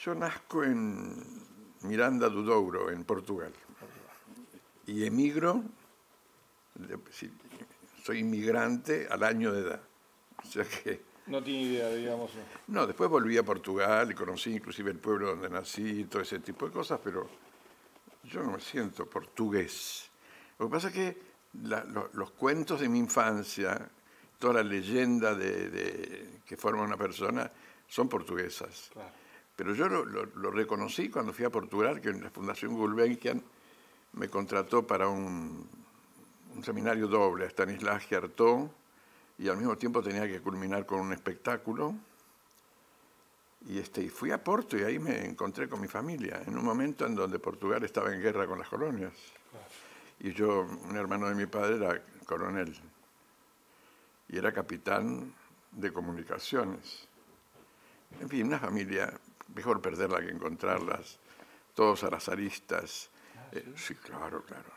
Yo nazco en Miranda do Douro, en Portugal. Y emigro, soy inmigrante al año de edad. O sea que... No tiene idea, digamos. No, después volví a Portugal y conocí inclusive el pueblo donde nací y todo ese tipo de cosas, pero yo no me siento portugués. Lo que pasa es que los cuentos de mi infancia, toda la leyenda que forma una persona, son portuguesas. Claro. Pero yo lo reconocí cuando fui a Portugal, que en la Fundación Gulbenkian me contrató para un seminario doble a Stanislas Artaud, y al mismo tiempo tenía que culminar con un espectáculo. Y fui a Porto y ahí me encontré con mi familia, en un momento en donde Portugal estaba en guerra con las colonias. Claro. Y yo, un hermano de mi padre, era coronel y era capitán de comunicaciones. En fin, una familia, mejor perderla que encontrarlas, todos arazaristas. Sí, claro, claro.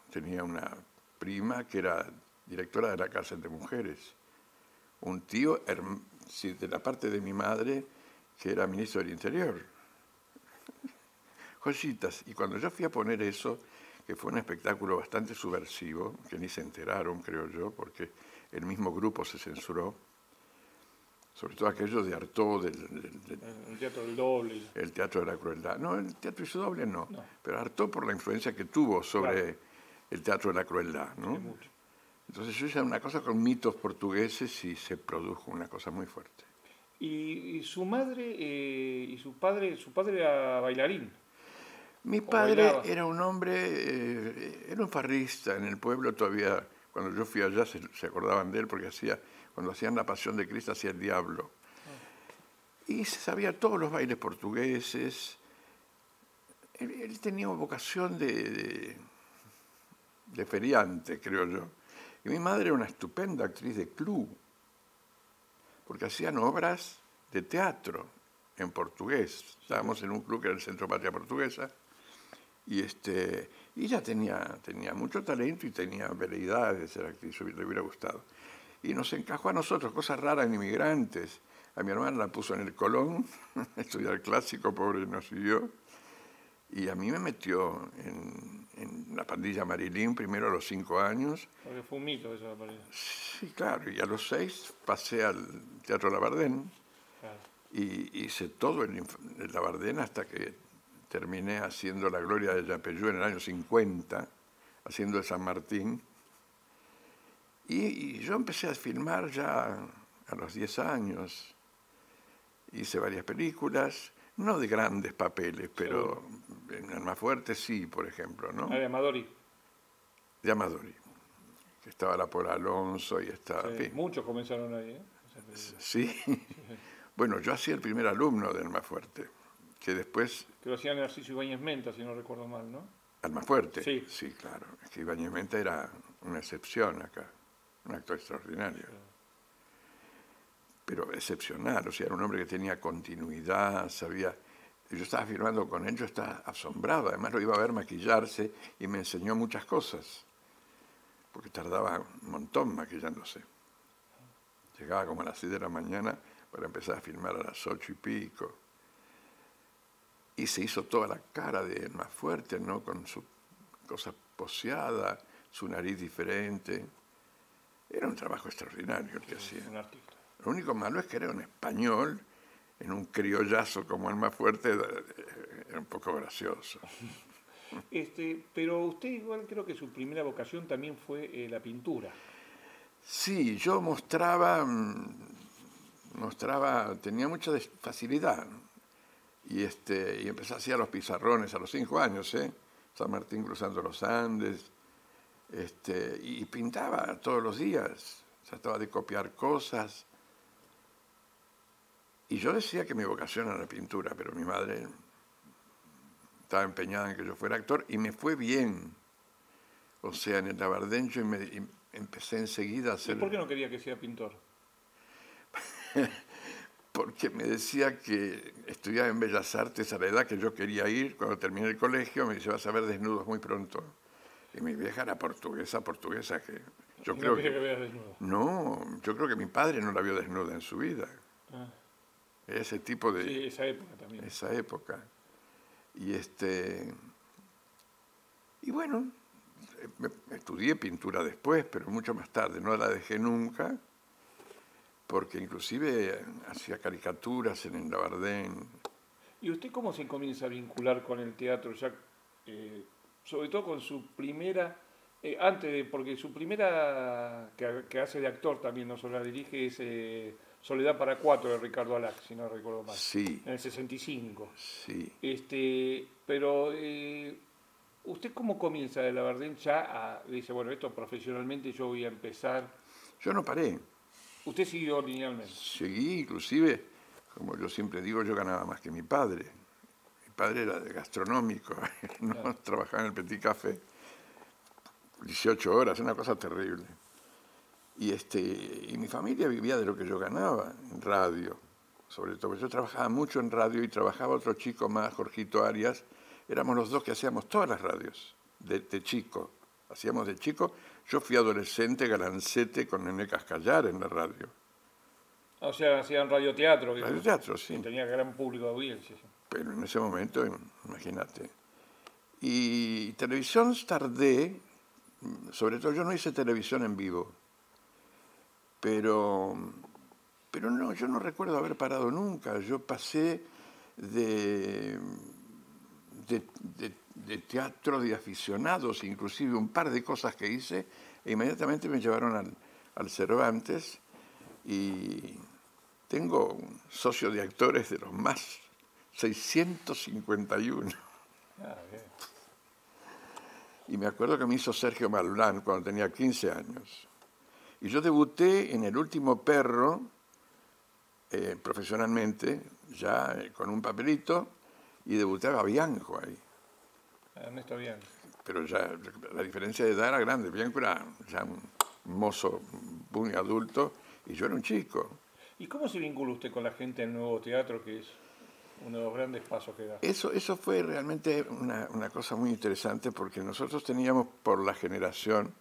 Tenía una prima que era directora de la cárcel de mujeres. Un tío, de la parte de mi madre, que era ministro del Interior. Joyitas. Y cuando yo fui a poner eso, que fue un espectáculo bastante subversivo, que ni se enteraron, creo yo, porque el mismo grupo se censuró, sobre todo aquello de Artaud, El teatro del doble. el teatro de la crueldad. No, el teatro hizo doble no, pero Artaud por la influencia que tuvo sobre el teatro de la crueldad, ¿no? Mucho. Entonces yo hice una cosa con mitos portugueses y se produjo una cosa muy fuerte. Y su madre y su padre era bailarín. Mi padre era un hombre, era un farrista en el pueblo todavía. Cuando yo fui allá se acordaban de él porque cuando hacían la Pasión de Cristo hacía el diablo. Y se sabía todos los bailes portugueses. Él tenía vocación de feriante, creo yo. Y mi madre era una estupenda actriz de club, porque hacían obras de teatro en portugués. Estábamos en un club que era el Centro Patria Portuguesa, y ella tenía mucho talento y tenía veleidades de ser actriz, le hubiera gustado. Y nos encajó a nosotros, cosas raras en inmigrantes. A mi hermana la puso en el Colón, a estudiar clásico, pobre, no siguió. Y a mí me metió en la pandilla Marilyn, primero a los 5 años. Porque fue un mito eso, me parece. Sí, claro, y a los 6 pasé al Teatro Labardén. Claro. Y hice todo el Labardén hasta que terminé haciendo La Gloria de Yapeyú en el año 50, haciendo de San Martín. Y yo empecé a filmar ya a los 10 años. Hice varias películas, no de grandes papeles, pero en Almafuerte sí, por ejemplo, ¿no? De Amadori. De Amadori, que estaba la Pola Alonso y estaba... Sí, muchos comenzaron ahí, ¿eh? Sí. Bueno, yo hacía el primer alumno de Almafuerte, que después... Que lo hacían Narciso Ibáñez Menta, si no recuerdo mal, ¿no? Almafuerte. Sí. Sí, claro. Es que Ibáñez Menta era una excepción acá, un actor extraordinario. Sí. Pero excepcional, o sea, era un hombre que tenía continuidad, sabía... Yo estaba filmando con él, yo estaba asombrado, además lo iba a ver maquillarse y me enseñó muchas cosas, porque tardaba un montón maquillándose. Llegaba como a las 6 de la mañana para empezar a filmar a las 8 y pico. Y se hizo toda la cara de él más fuerte, ¿no? Con su cosa poseada, su nariz diferente. Era un trabajo extraordinario el que hacía. Un artista. Lo único malo es que era un español, en un criollazo como Almafuerte, era un poco gracioso. Pero usted igual creo que su primera vocación también fue la pintura. Sí, yo mostraba, tenía mucha facilidad. Y empecé a hacer los pizarrones a los 5 años, San Martín cruzando los Andes, y pintaba todos los días, trataba de copiar cosas. Y yo decía que mi vocación era la pintura, pero mi madre estaba empeñada en que yo fuera actor y me fue bien. O sea, en el Labardén yo empecé enseguida a hacer... ¿Y por qué no quería que sea pintor? Porque me decía que estudiaba en Bellas Artes a la edad que yo quería ir. Cuando terminé el colegio me dice, vas a ver desnudos muy pronto. Y mi vieja era portuguesa, que yo creo que... veas desnudo. No, yo creo que mi padre no la vio desnuda en su vida. ese tipo de... Sí, esa época también. esa época. Y, y bueno, estudié pintura después, pero mucho más tarde, no la dejé nunca, porque inclusive hacía caricaturas en el Labardén. ¿Y usted cómo se comienza a vincular con el teatro? Ya, sobre todo con su primera, porque su primera que hace de actor también, no solo la dirige, es Soledad para cuatro de Ricardo Alac, si no recuerdo mal, Sí, en el 65. sí. Pero, ¿usted cómo comienza de Labardén ya dice, bueno, esto profesionalmente yo voy a empezar? Yo no paré, Usted siguió linealmente. seguí inclusive, como yo siempre digo, yo ganaba más que mi padre. Mi padre era de gastronómico, no Claro. trabajaba en el Petit Café 18 horas, una cosa terrible. Y mi familia vivía de lo que yo ganaba en radio, sobre todo. Yo trabajaba mucho en radio y trabajaba otro chico más, Jorgito Arias. Éramos los dos que hacíamos todas las radios, de chico. Hacíamos de chico. Yo fui adolescente, galancete con Nené Cascallar en la radio. O sea, hacían radioteatro, Radioteatro, que sí. tenía gran público de audiencia. Sí. Pero en ese momento, imagínate. Y televisión tardé, sobre todo yo no hice televisión en vivo, pero no, yo no recuerdo haber parado nunca. Yo pasé de, de teatro de aficionados, inclusive un par de cosas que hice, e inmediatamente me llevaron al Cervantes y tengo un socio de actores de los más, 651. Ah, bien. Y me acuerdo que me hizo Sergio Malbrán cuando tenía 15 años. Y yo debuté en El último perro, profesionalmente, ya con un papelito, y debutaba Bianco ahí. Ernesto bien. Pero ya la diferencia de edad era grande. Bianco era ya un mozo muy adulto y yo era un chico. ¿Y cómo se vincula usted con la gente del Nuevo Teatro, que es uno de los grandes pasos que da? Eso fue realmente una cosa muy interesante porque nosotros teníamos por la generación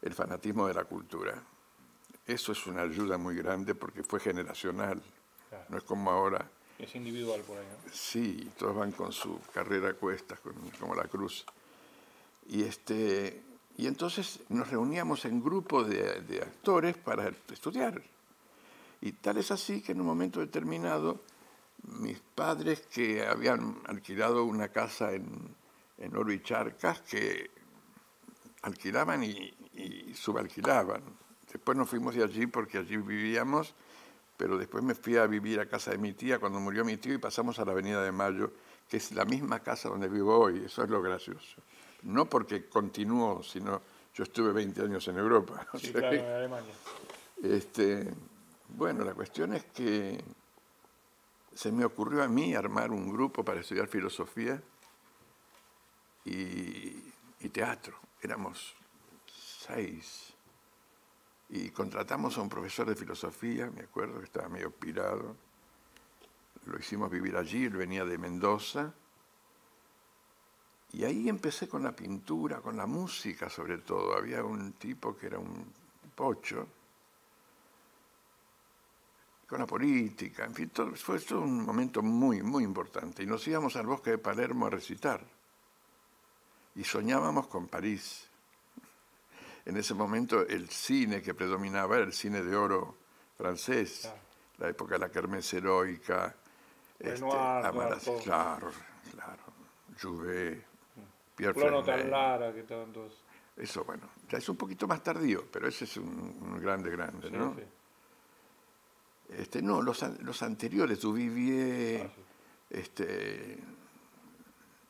el fanatismo de la cultura. Eso es una ayuda muy grande porque fue generacional. Claro. No es como ahora. Es individual por ahí, ¿no? Sí, todos van con su carrera a cuestas, como la cruz. Y entonces nos reuníamos en grupos de actores para estudiar. Y tal es así que en un momento determinado, mis padres que habían alquilado una casa en Oro y Charcas, que alquilaban y subalquilaban. Después nos fuimos de allí porque allí vivíamos, pero después me fui a vivir a casa de mi tía cuando murió mi tío y pasamos a la Avenida de Mayo, que es la misma casa donde vivo hoy. Eso es lo gracioso. No porque continuó, sino yo estuve 20 años en Europa. Sí, O sea, claro, en Alemania. bueno, la cuestión es que se me ocurrió a mí armar un grupo para estudiar filosofía y teatro. Éramos 6. Y contratamos a un profesor de filosofía, me acuerdo que estaba medio pirado. Lo hicimos vivir allí, él venía de Mendoza. Y ahí empecé con la pintura, con la música sobre todo. Había un tipo que era un pocho, con la política, en fin, fue todo un momento muy, muy importante. Y nos íbamos al bosque de Palermo a recitar. Y soñábamos con París. En ese momento el cine que predominaba era el cine de oro francés, Claro. la época de la kermés heroica, Renoir, Amaras, todo. claro, Jouvet, Pierre Plono tan Fernet. Lara, que estaban todos. Eso, bueno, ya es un poquito más tardío, pero ese es un grande, Sí, ¿no? sí. No, los anteriores, Duvivier, Ah, sí.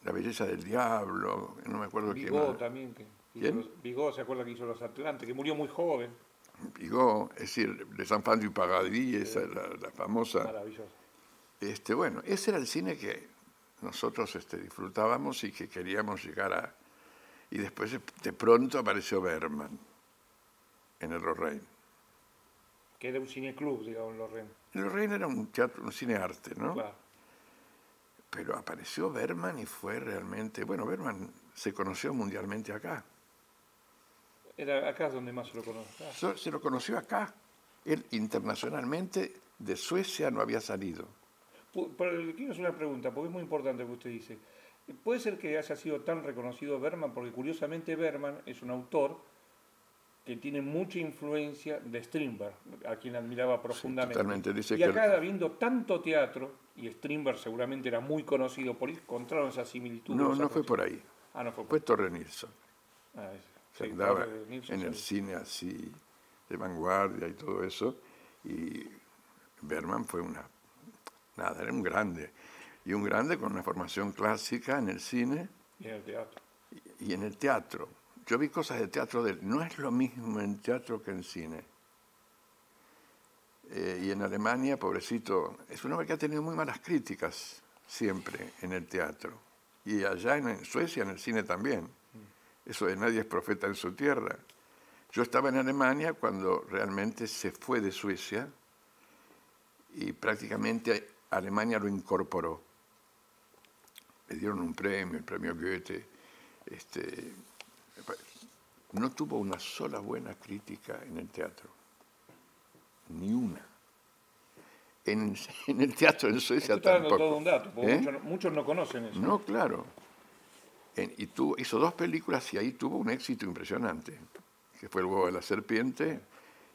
La belleza del diablo, no me acuerdo quién Vigo más. también, que hizo ¿Quién? Vigo, ¿se acuerda que hizo Los Atlantes? Que murió muy joven. Vigo, es decir, Les Enfants du Paradis, esa es la famosa. Maravilloso. Bueno, ese era el cine que nosotros disfrutábamos y que queríamos llegar a... Y después de pronto apareció Bergman en el Lorraine. Que era un cineclub, digamos, en Lorraine. El Lorraine era un teatro, un cine-arte, ¿no? Claro. Pero apareció Bergman y fue realmente... Bueno, Bergman se conoció mundialmente acá. Era acá donde más se lo conoce. Se lo conoció acá. Él internacionalmente de Suecia no había salido. Pero le quiero hacer una pregunta, porque es muy importante lo que usted dice. ¿Puede ser que haya sido tan reconocido Bergman? Porque curiosamente Bergman es un autor que tiene mucha influencia de Strindberg, a quien admiraba Sí, profundamente. totalmente. Dice Y que acá, habiendo tanto teatro, y Strindberg seguramente era muy conocido, por ahí encontraron esa similitud. no, no fue por ahí. Ah, no fue por Fue ahí. Torre Nilsson, Ah, que sí, andaba Torre de Nilsson, en el seguro. cine así de vanguardia y todo eso. Y Bergman fue nada, era un grande. Y un grande con una formación clásica en el cine Y en el teatro. y en el teatro. Yo vi cosas de teatro de él. No es lo mismo en teatro que en cine. Y en Alemania, pobrecito, es un hombre que ha tenido muy malas críticas siempre en el teatro. Y allá en Suecia, en el cine también. Eso de nadie es profeta en su tierra. Yo estaba en Alemania cuando realmente se fue de Suecia y prácticamente Alemania lo incorporó. Le dieron un premio, el premio Goethe. No tuvo una sola buena crítica en el teatro. Ni una. En el teatro en Suecia Usted está dando todo tampoco. un dato, porque ¿Eh? muchos no conocen eso. No, claro. Hizo 2 películas y ahí tuvo un éxito impresionante, que fue El huevo de la serpiente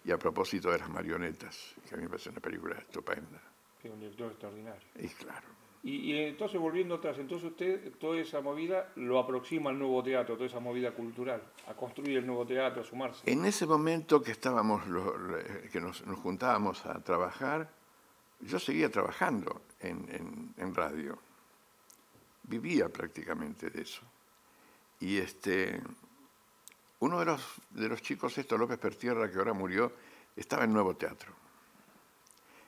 y A propósito de las marionetas, que a mí me parece una película estupenda. Que es un director extraordinario. Y claro, Y entonces, volviendo atrás, entonces usted toda esa movida lo aproxima al nuevo teatro, toda esa movida cultural, a construir el nuevo teatro, a sumarse. en ese momento que estábamos, que nos juntábamos a trabajar, yo seguía trabajando en radio. Vivía prácticamente de eso. Y uno de los chicos, López Pertierra, que ahora murió, estaba en Nuevo Teatro.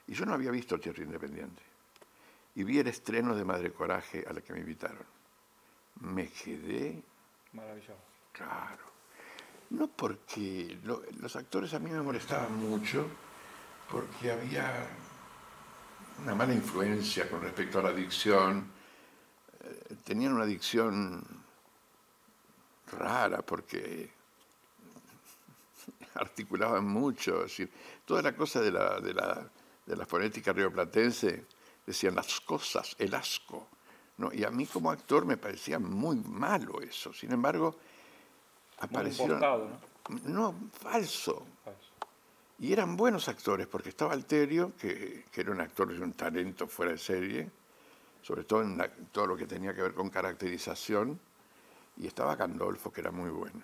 Y yo no había visto teatro independiente. Y vi el estreno de Madre Coraje a la que me invitaron. Me quedé, Maravilloso. claro. No porque los actores a mí me molestaban mucho, porque había una mala influencia con respecto a la dicción. Tenían una dicción rara porque articulaban mucho. Es decir, toda la cosa de la fonética rioplatense, decían las cosas, el asco. ¿No? Y a mí como actor me parecía muy malo eso. Sin embargo, Muy aparecieron... importado, ¿no? No, falso. Falso. Y eran buenos actores, porque estaba Alterio, que era un actor de un talento fuera de serie, sobre todo en todo lo que tenía que ver con caracterización, y estaba Gandolfo, que era muy bueno,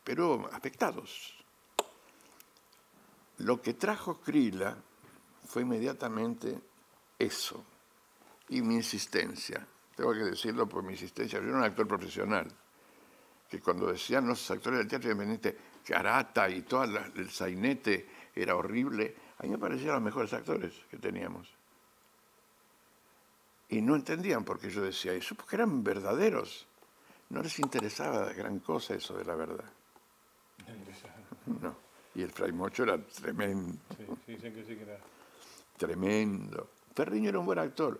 pero afectados. Lo que trajo Krila fue inmediatamente eso, y mi insistencia. Tengo que decirlo por mi insistencia. Yo era un actor profesional, que cuando decían los actores del teatro independiente que Arata y todo el sainete era horrible, a mí me parecían los mejores actores que teníamos. Y no entendían por qué yo decía eso, porque eran verdaderos. No les interesaba gran cosa eso de la verdad. No. Y el Fray Mocho era tremendo. Sí, dicen que sí que era. Tremendo. Ferriño era un buen actor,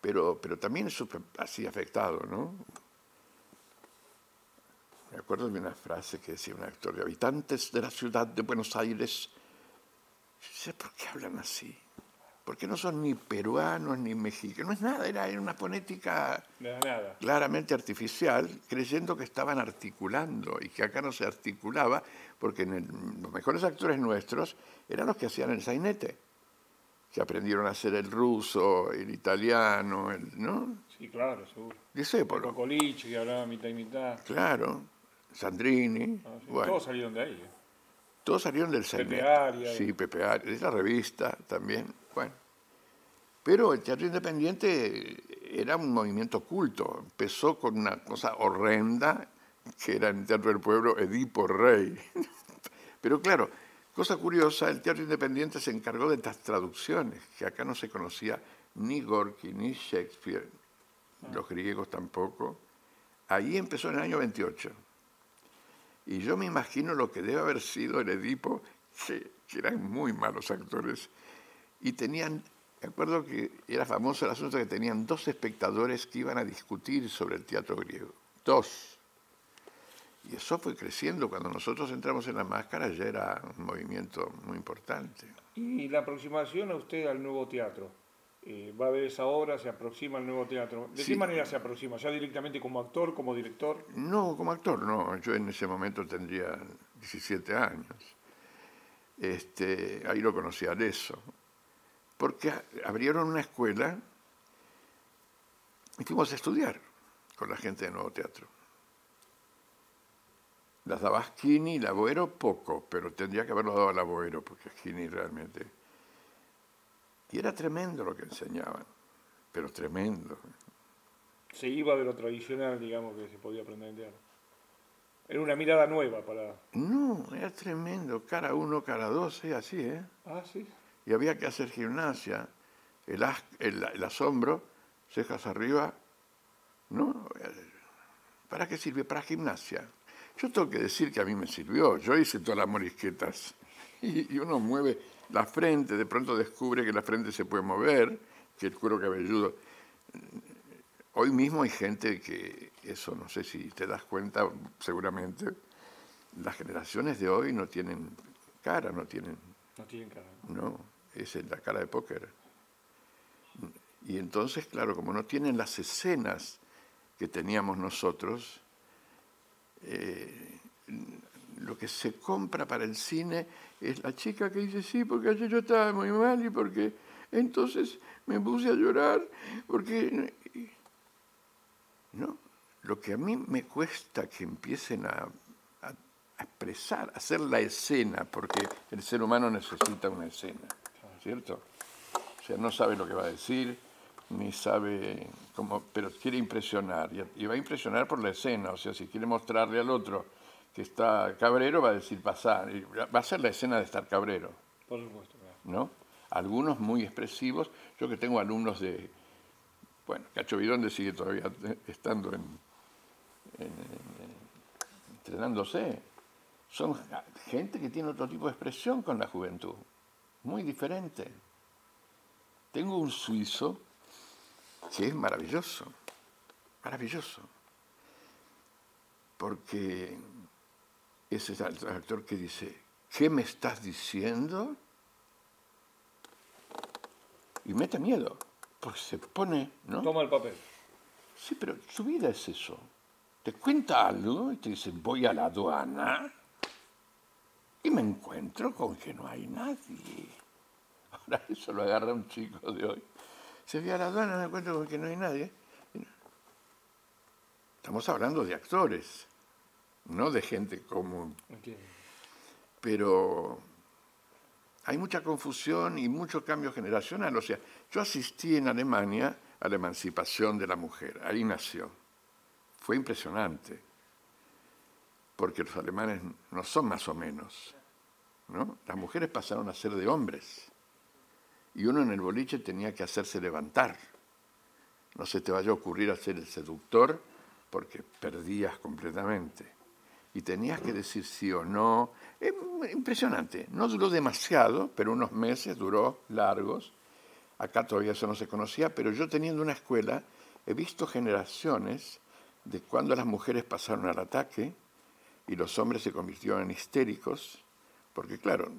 pero también es así afectado, ¿no? Me acuerdo de una frase que decía un actor de habitantes de la ciudad de Buenos Aires. Yo sé por qué hablan así. Porque no son ni peruanos ni mexicanos, no es nada, era una fonética Nada. claramente artificial, creyendo que estaban articulando y que acá no se articulaba, porque los mejores actores nuestros eran los que hacían el sainete, que aprendieron a hacer el ruso, el italiano, ¿no? Sí, claro, seguro. Discépolo. Colichi, que hablaba mitad y mitad. Claro, Sandrini, Ah, sí. bueno, Todos salieron de ahí. todos salieron del sainete. Pepe Arias. Sí, Pepe Arias, de la revista también, bueno. Pero el teatro independiente era un movimiento oculto. Empezó con una cosa horrenda, que era en el Teatro del Pueblo Edipo Rey. Pero claro, cosa curiosa, el teatro independiente se encargó de estas traducciones, que acá no se conocía ni Gorky ni Shakespeare, los griegos tampoco. Ahí empezó en el año 28. Y yo me imagino lo que debe haber sido el Edipo, que eran muy malos actores, y tenían... Me acuerdo que era famoso el asunto que tenían 2 espectadores que iban a discutir sobre el teatro griego. 2. Y eso fue creciendo. Cuando nosotros entramos en la máscara ya era un movimiento muy importante. Y la aproximación a usted al nuevo teatro, va a ver esa obra, se aproxima al nuevo teatro. ¿De Sí. qué manera se aproxima? ¿Ya directamente como actor, como director? No, como actor, no. Yo en ese momento tendría 17 años. Ahí lo conocí a Leso. Porque abrieron una escuela y fuimos a estudiar con la gente de Nuevo Teatro. Las daba Schini, la Boero poco, pero tendría que haberlo dado a la Boero, porque Schini realmente... Y era tremendo lo que enseñaban, pero tremendo. Se iba de lo tradicional, digamos, que se podía aprender en teatro. Era una mirada nueva para... No, era tremendo, cara 1, cara 2, así, ¿eh? Ah, sí. Y había que hacer gimnasia, el asombro, cejas arriba, ¿no? ¿Para qué sirve? Para gimnasia. Yo tengo que decir que a mí me sirvió. Yo hice todas las morisquetas. Y uno mueve la frente, de pronto descubre que la frente se puede mover, que el cuero cabelludo. Hoy mismo hay gente que, eso no sé si te das cuenta, seguramente, las generaciones de hoy no tienen cara, no tienen, No tienen cara. no, es la cara de póker. Y entonces, claro, como no tienen las escenas que teníamos nosotros, lo que se compra para el cine es la chica que dice, sí, porque ayer yo estaba muy mal y porque entonces me puse a llorar, porque... ¿no? Lo que a mí me cuesta que empiecen a expresar, a hacer la escena, porque el ser humano necesita una escena, ¿cierto? O sea, no sabe lo que va a decir, ni sabe cómo, pero quiere impresionar, y va a impresionar por la escena, o sea, si quiere mostrarle al otro que está cabrero, va a decir pasar, y va a ser la escena de estar cabrero, Por supuesto, claro. ¿no? Algunos muy expresivos, yo que tengo alumnos de, bueno, Cacho Vidonde sigue todavía estando entrenándose, son gente que tiene otro tipo de expresión con la juventud, muy diferente. Tengo un suizo que es maravilloso, maravilloso, porque ese es el actor que dice, ¿qué me estás diciendo? Y mete miedo, porque se pone, ¿no? Toma el papel. Sí, pero su vida es eso. Te cuenta algo y te dice, voy a la aduana y me encuentro con que no hay nadie. Ahora eso lo agarra un chico de hoy. Se ve a la aduana, me encuentro con que no hay nadie. Estamos hablando de actores, no de gente común. Entiendo. Pero hay mucha confusión y mucho cambio generacional. O sea, yo asistí en Alemania a la emancipación de la mujer. Ahí nació. Fue impresionante, porque los alemanes no son más o menos, ¿no? Las mujeres pasaron a ser de hombres y uno en el boliche tenía que hacerse levantar. No se te vaya a ocurrir hacer el seductor porque perdías completamente. Y tenías que decir sí o no. Es impresionante. No duró demasiado, pero unos meses duró largos. Acá todavía eso no se conocía, pero yo teniendo una escuela he visto generaciones de cuando las mujeres pasaron al ataque y los hombres se convirtieron en histéricos, porque claro,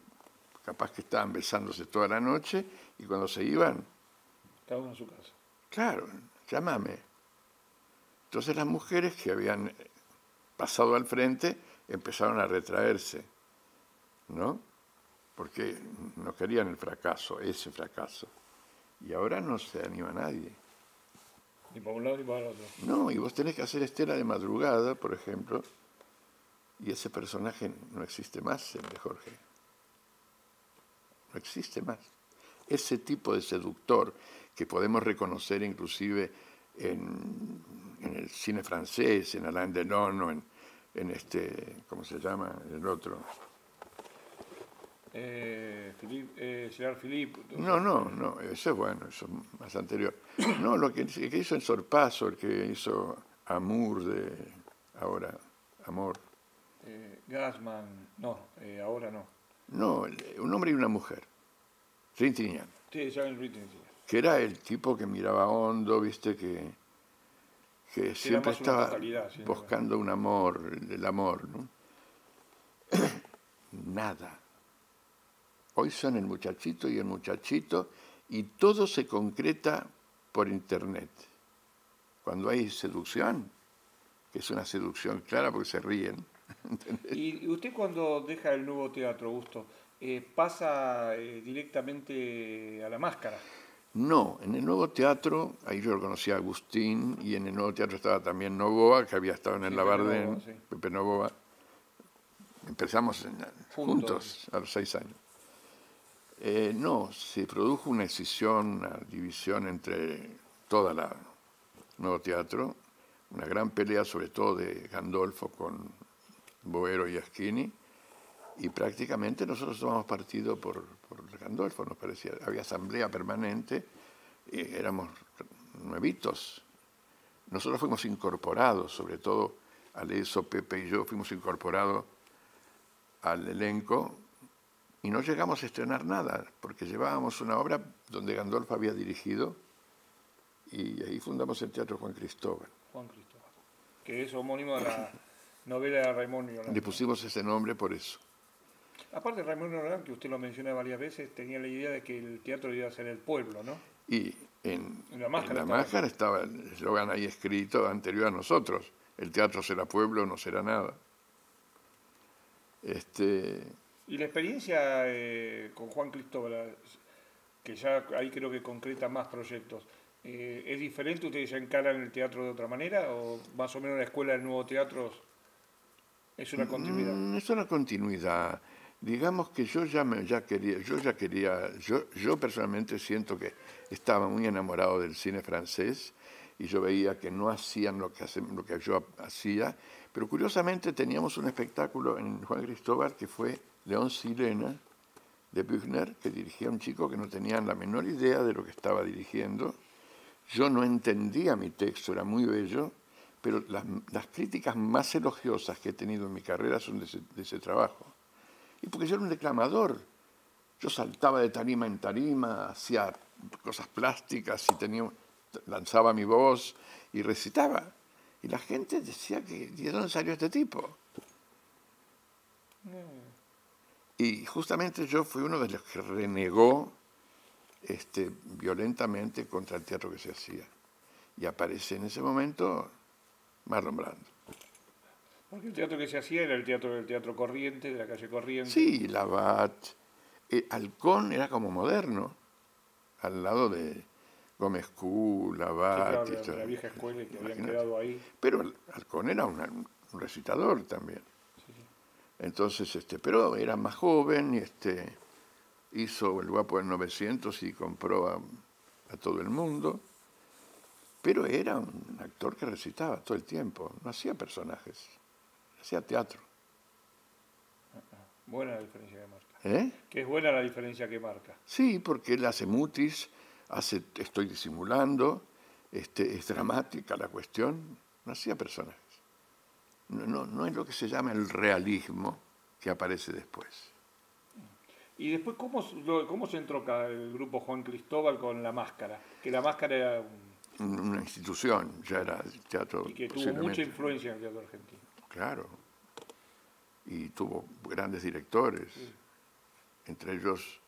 capaz que estaban besándose toda la noche y cuando se iban, Cada uno en su casa. claro, llámame. Entonces las mujeres que habían pasado al frente empezaron a retraerse, ¿no? Porque no querían el fracaso, ese fracaso. Y ahora no se anima nadie. Ni para un lado ni para el otro. No, y vos tenés que hacer Estela de madrugada, por ejemplo, y ese personaje no existe más, el de Jorge. No existe más. Ese tipo de seductor que podemos reconocer inclusive en el cine francés, en Alain Delon o en ¿cómo se llama? El otro. Gerard Philippe. No, eso es bueno, eso es más anterior. No, el que hizo en Sorpaso, el que hizo Amour ahora, Amor. Gassman. No, ahora no. No, un hombre y una mujer, Trintignant, Sí, Jacques Britain, sí. que era el tipo que miraba hondo, viste, que siempre más una estaba fatalidad, sí, buscando un amor, el amor, ¿no? Nada. Hoy son el muchachito y el muchachito y todo se concreta por Internet. Cuando hay seducción, que es una seducción clara porque se ríen. ¿Entendés? Y usted cuando deja el nuevo teatro, Augusto, pasa directamente a la máscara. No, en el nuevo teatro, ahí yo lo conocí a Agustín, y en el nuevo teatro estaba también Novoa, que había estado en el Sí, Pepe Novoa, Labardén, sí. Pepe Novoa. Empezamos Juntos. juntos a los 6 años. No, se produjo una escisión, una división entre toda la nuevo teatro, una gran pelea sobre todo de Gandolfo con Boero y Aschini, y prácticamente nosotros tomamos partido por Gandolfo, nos parecía. Había asamblea permanente, éramos nuevitos. Nosotros fuimos incorporados, sobre todo Aleso, Pepe y yo fuimos incorporados al elenco y no llegamos a estrenar nada, porque llevábamos una obra donde Gandolfo había dirigido y ahí fundamos el Teatro Juan Cristóbal. Juan Cristóbal, que es homónimo de la novela de Raimundo Le Yolanda. pusimos ese nombre por eso. Aparte, Raimundo Yolanda, que usted lo menciona varias veces, tenía la idea de que el teatro iba a ser el pueblo, ¿no? Y en En la en máscara la estaba máscara estaba el eslogan ahí escrito anterior a nosotros: el teatro será pueblo, no será nada. Y la experiencia con Juan Cristóbal, que ya ahí creo que concreta más proyectos, ¿es diferente? ¿Ustedes ya encaran el teatro de otra manera? ¿O más o menos la escuela del nuevo teatro es una continuidad? Es una continuidad. Digamos que yo personalmente siento que estaba muy enamorado del cine francés y yo veía que no hacían lo que yo hacía, pero curiosamente teníamos un espectáculo en Juan Cristóbal que fue León Sirena de Büchner, que dirigía un chico que no tenía la menor idea de lo que estaba dirigiendo. Yo no entendía mi texto, era muy bello, pero las críticas más elogiosas que he tenido en mi carrera son de ese trabajo. Y porque yo era un declamador. Yo saltaba de tarima en tarima, hacía cosas plásticas y lanzaba mi voz y recitaba. Y la gente decía ¿de dónde salió este tipo? Y justamente yo fui uno de los que renegó violentamente contra el teatro que se hacía. Y aparece en ese momento Marlon Brando. Porque el teatro que se hacía era el teatro del teatro Corriente, de la calle Corriente. Sí, Labat. Halcón era como moderno, al lado de Gómez Q, Sí, Labat claro, y de todo. la vieja escuela y que habían Imagínate. quedado ahí. Pero Halcón era un recitador también. Sí, sí. Entonces, pero era más joven y hizo El Guapo del 900 y compró a todo el mundo. Pero era un actor que recitaba todo el tiempo, no hacía personajes, hacía teatro. Buena la diferencia que marca. ¿Eh? Que es buena la diferencia que marca. Sí, porque él hace mutis, estoy disimulando, es dramática la cuestión, no hacía personajes. No es lo que se llama el realismo que aparece después. Y después, ¿cómo se entroca el grupo Juan Cristóbal con La Máscara? Que La Máscara era Una institución, ya era el teatro y que tuvo mucha posiblemente. influencia en el teatro argentino. Claro, y tuvo grandes directores, Sí. entre ellos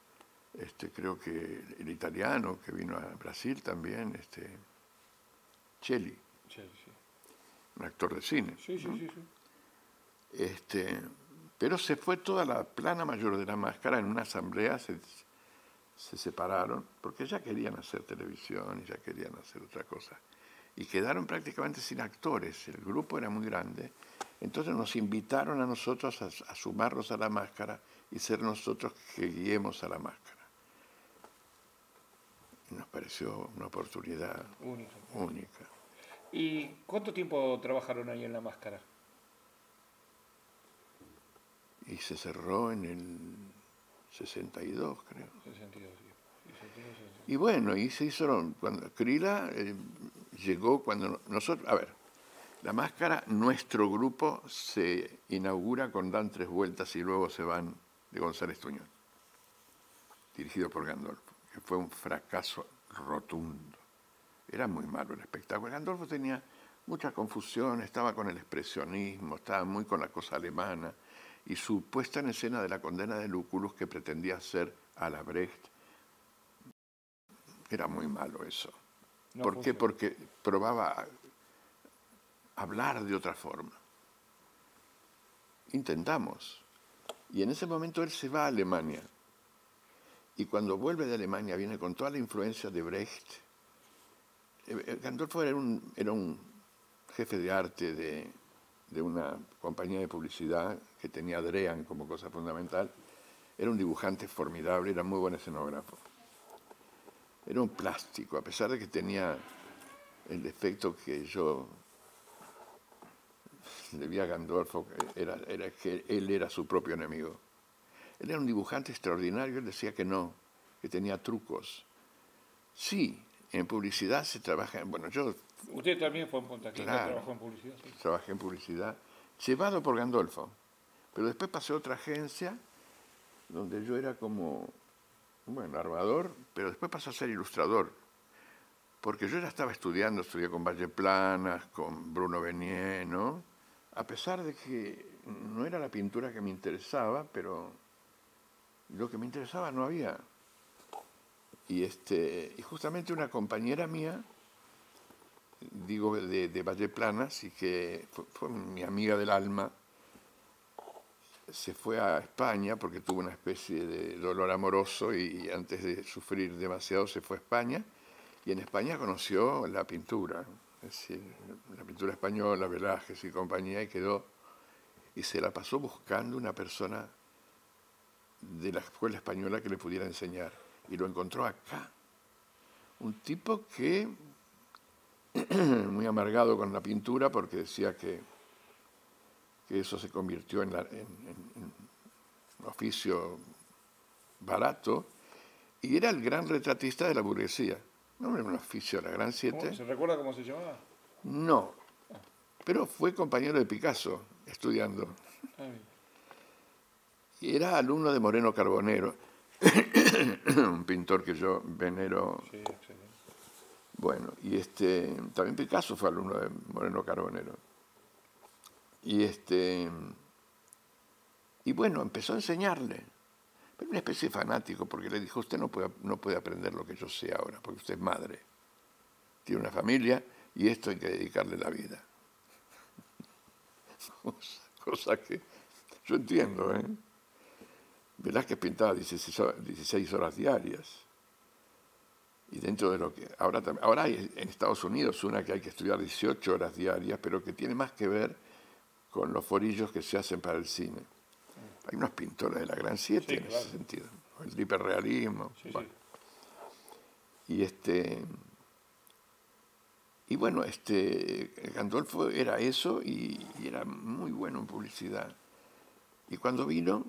creo que el italiano que vino a Brasil también, Celli, Sí, sí. un actor de cine. Sí, sí, ¿no? sí, sí. Pero se fue toda la plana mayor de La Máscara en una asamblea, se separaron, porque ya querían hacer televisión y ya querían hacer otra cosa. Y quedaron prácticamente sin actores, el grupo era muy grande, entonces nos invitaron a nosotros a sumarnos a La Máscara y ser nosotros que guiemos a La Máscara. Y nos pareció una oportunidad Único. única. ¿Y cuánto tiempo trabajaron ahí en La Máscara? Y se cerró en el 62, creo. 62, sí. 62, 62. Y bueno, y se hizo, cuando Krila llegó cuando nosotros, a ver, La Máscara, nuestro grupo se inaugura con Dan Tres Vueltas y luego se van de González Tuñón, dirigido por Gandolfo, que fue un fracaso rotundo. Era muy malo el espectáculo. Gandolfo tenía mucha confusión, estaba con el expresionismo, estaba muy con la cosa alemana, y su puesta en escena de La condena de Lúculos, que pretendía ser a la Brecht, Era muy malo eso. No ¿Por qué? funciona. Porque probaba a hablar de otra forma. Intentamos. Y en ese momento él se va a Alemania. Y cuando vuelve de Alemania viene con toda la influencia de Brecht. Gandolfo era un jefe de arte de una compañía de publicidad que tenía a Drean como cosa fundamental. Era un dibujante formidable, era muy buen escenógrafo. Era un plástico, a pesar de que tenía el defecto que yo le vi a Gandolfo, era que él era su propio enemigo. Él era un dibujante extraordinario, él decía que no, que tenía trucos. Sí, en publicidad se trabaja, bueno, yo, Usted también fue en Punta Quinta, claro, trabajó en publicidad. Sí. trabajé en publicidad, llevado por Gandolfo, pero después pasé a otra agencia donde yo era como, bueno, armador, pero después pasé a ser ilustrador, porque yo ya estaba estudiando, estudié con Valle Planas, con Bruno Benier, ¿no? A pesar de que no era la pintura que me interesaba, pero lo que me interesaba no había. Y justamente una compañera mía, digo de Valle Planas, y que fue mi amiga del alma, se fue a España porque tuvo una especie de dolor amoroso y antes de sufrir demasiado se fue a España. Y en España conoció la pintura, es decir, la pintura española, Velázquez y compañía, y se la pasó buscando una persona de la escuela española que le pudiera enseñar. Y lo encontró acá. Un tipo que, muy amargado con la pintura, porque decía que eso se convirtió en un oficio barato, y era el gran retratista de la burguesía. No era un oficio de la Gran Siete. ¿Se recuerda cómo se llamaba? No, pero fue compañero de Picasso estudiando. Ah, bien. Y era alumno de Moreno Carbonero, un pintor que yo venero. Sí, excelente. Bueno, y también Picasso fue alumno de Moreno Carbonero. Y bueno, empezó a enseñarle. Pero una especie de fanático, porque le dijo, usted no puede aprender lo que yo sé ahora, porque usted es madre. Tiene una familia y esto hay que dedicarle la vida. Cosa que yo entiendo, ¿eh? Velázquez pintaba 16 horas diarias. Y dentro de lo que... Ahora hay en Estados Unidos una que hay que estudiar 18 horas diarias, pero que tiene más que ver con los forillos que se hacen para el cine. Hay unos pintores de la Gran Siete Sí, en claro. ese sentido. El hiperrealismo. Sí, Bueno. sí. Y bueno, Gandolfo era eso y era muy bueno en publicidad. Y cuando vino,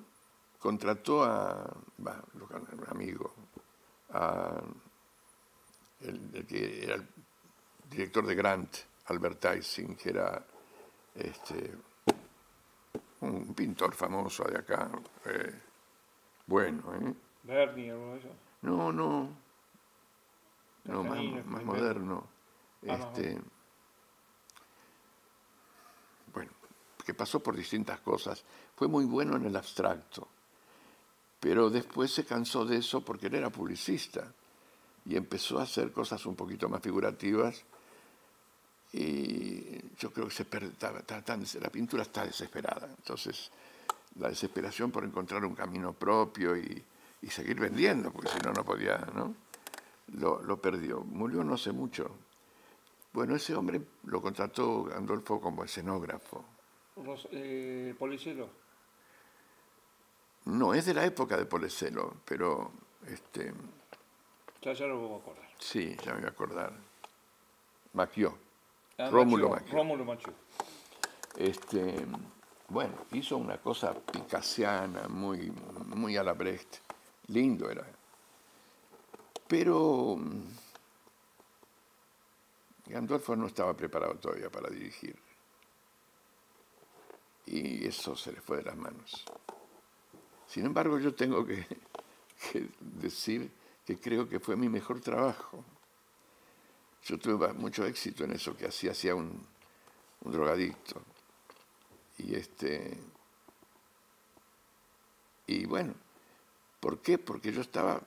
contrató un amigo, el que era el director de Grant Advertising, que era un pintor famoso de acá, bueno, ¿eh? Bernie, alguno de esos. No, Castanino, más Climent. moderno. Más moderno. Bueno, que pasó por distintas cosas. Fue muy bueno en el abstracto, pero después se cansó de eso porque él era publicista y empezó a hacer cosas un poquito más figurativas. Y yo creo que la pintura está desesperada. Entonces, la desesperación por encontrar un camino propio y seguir vendiendo, porque si no, no podía, ¿no? Lo perdió. Murió no hace mucho. Bueno, ese hombre lo contrató Gandolfo como escenógrafo. Policelo. No, es de la época de Polecelo, pero Ya lo voy a acordar. sí, ya me voy a acordar. Macchio. Ah, Rómulo Machu, Macchio. Rómulo Machu. Bueno, hizo una cosa picasiana, muy, muy a la Brecht. Lindo era. Pero Gandolfo no estaba preparado todavía para dirigir. Y eso se le fue de las manos. Sin embargo, yo tengo que decir que creo que fue mi mejor trabajo. Yo tuve mucho éxito en eso que hacía un drogadicto. Y bueno, ¿por qué? Porque yo estaba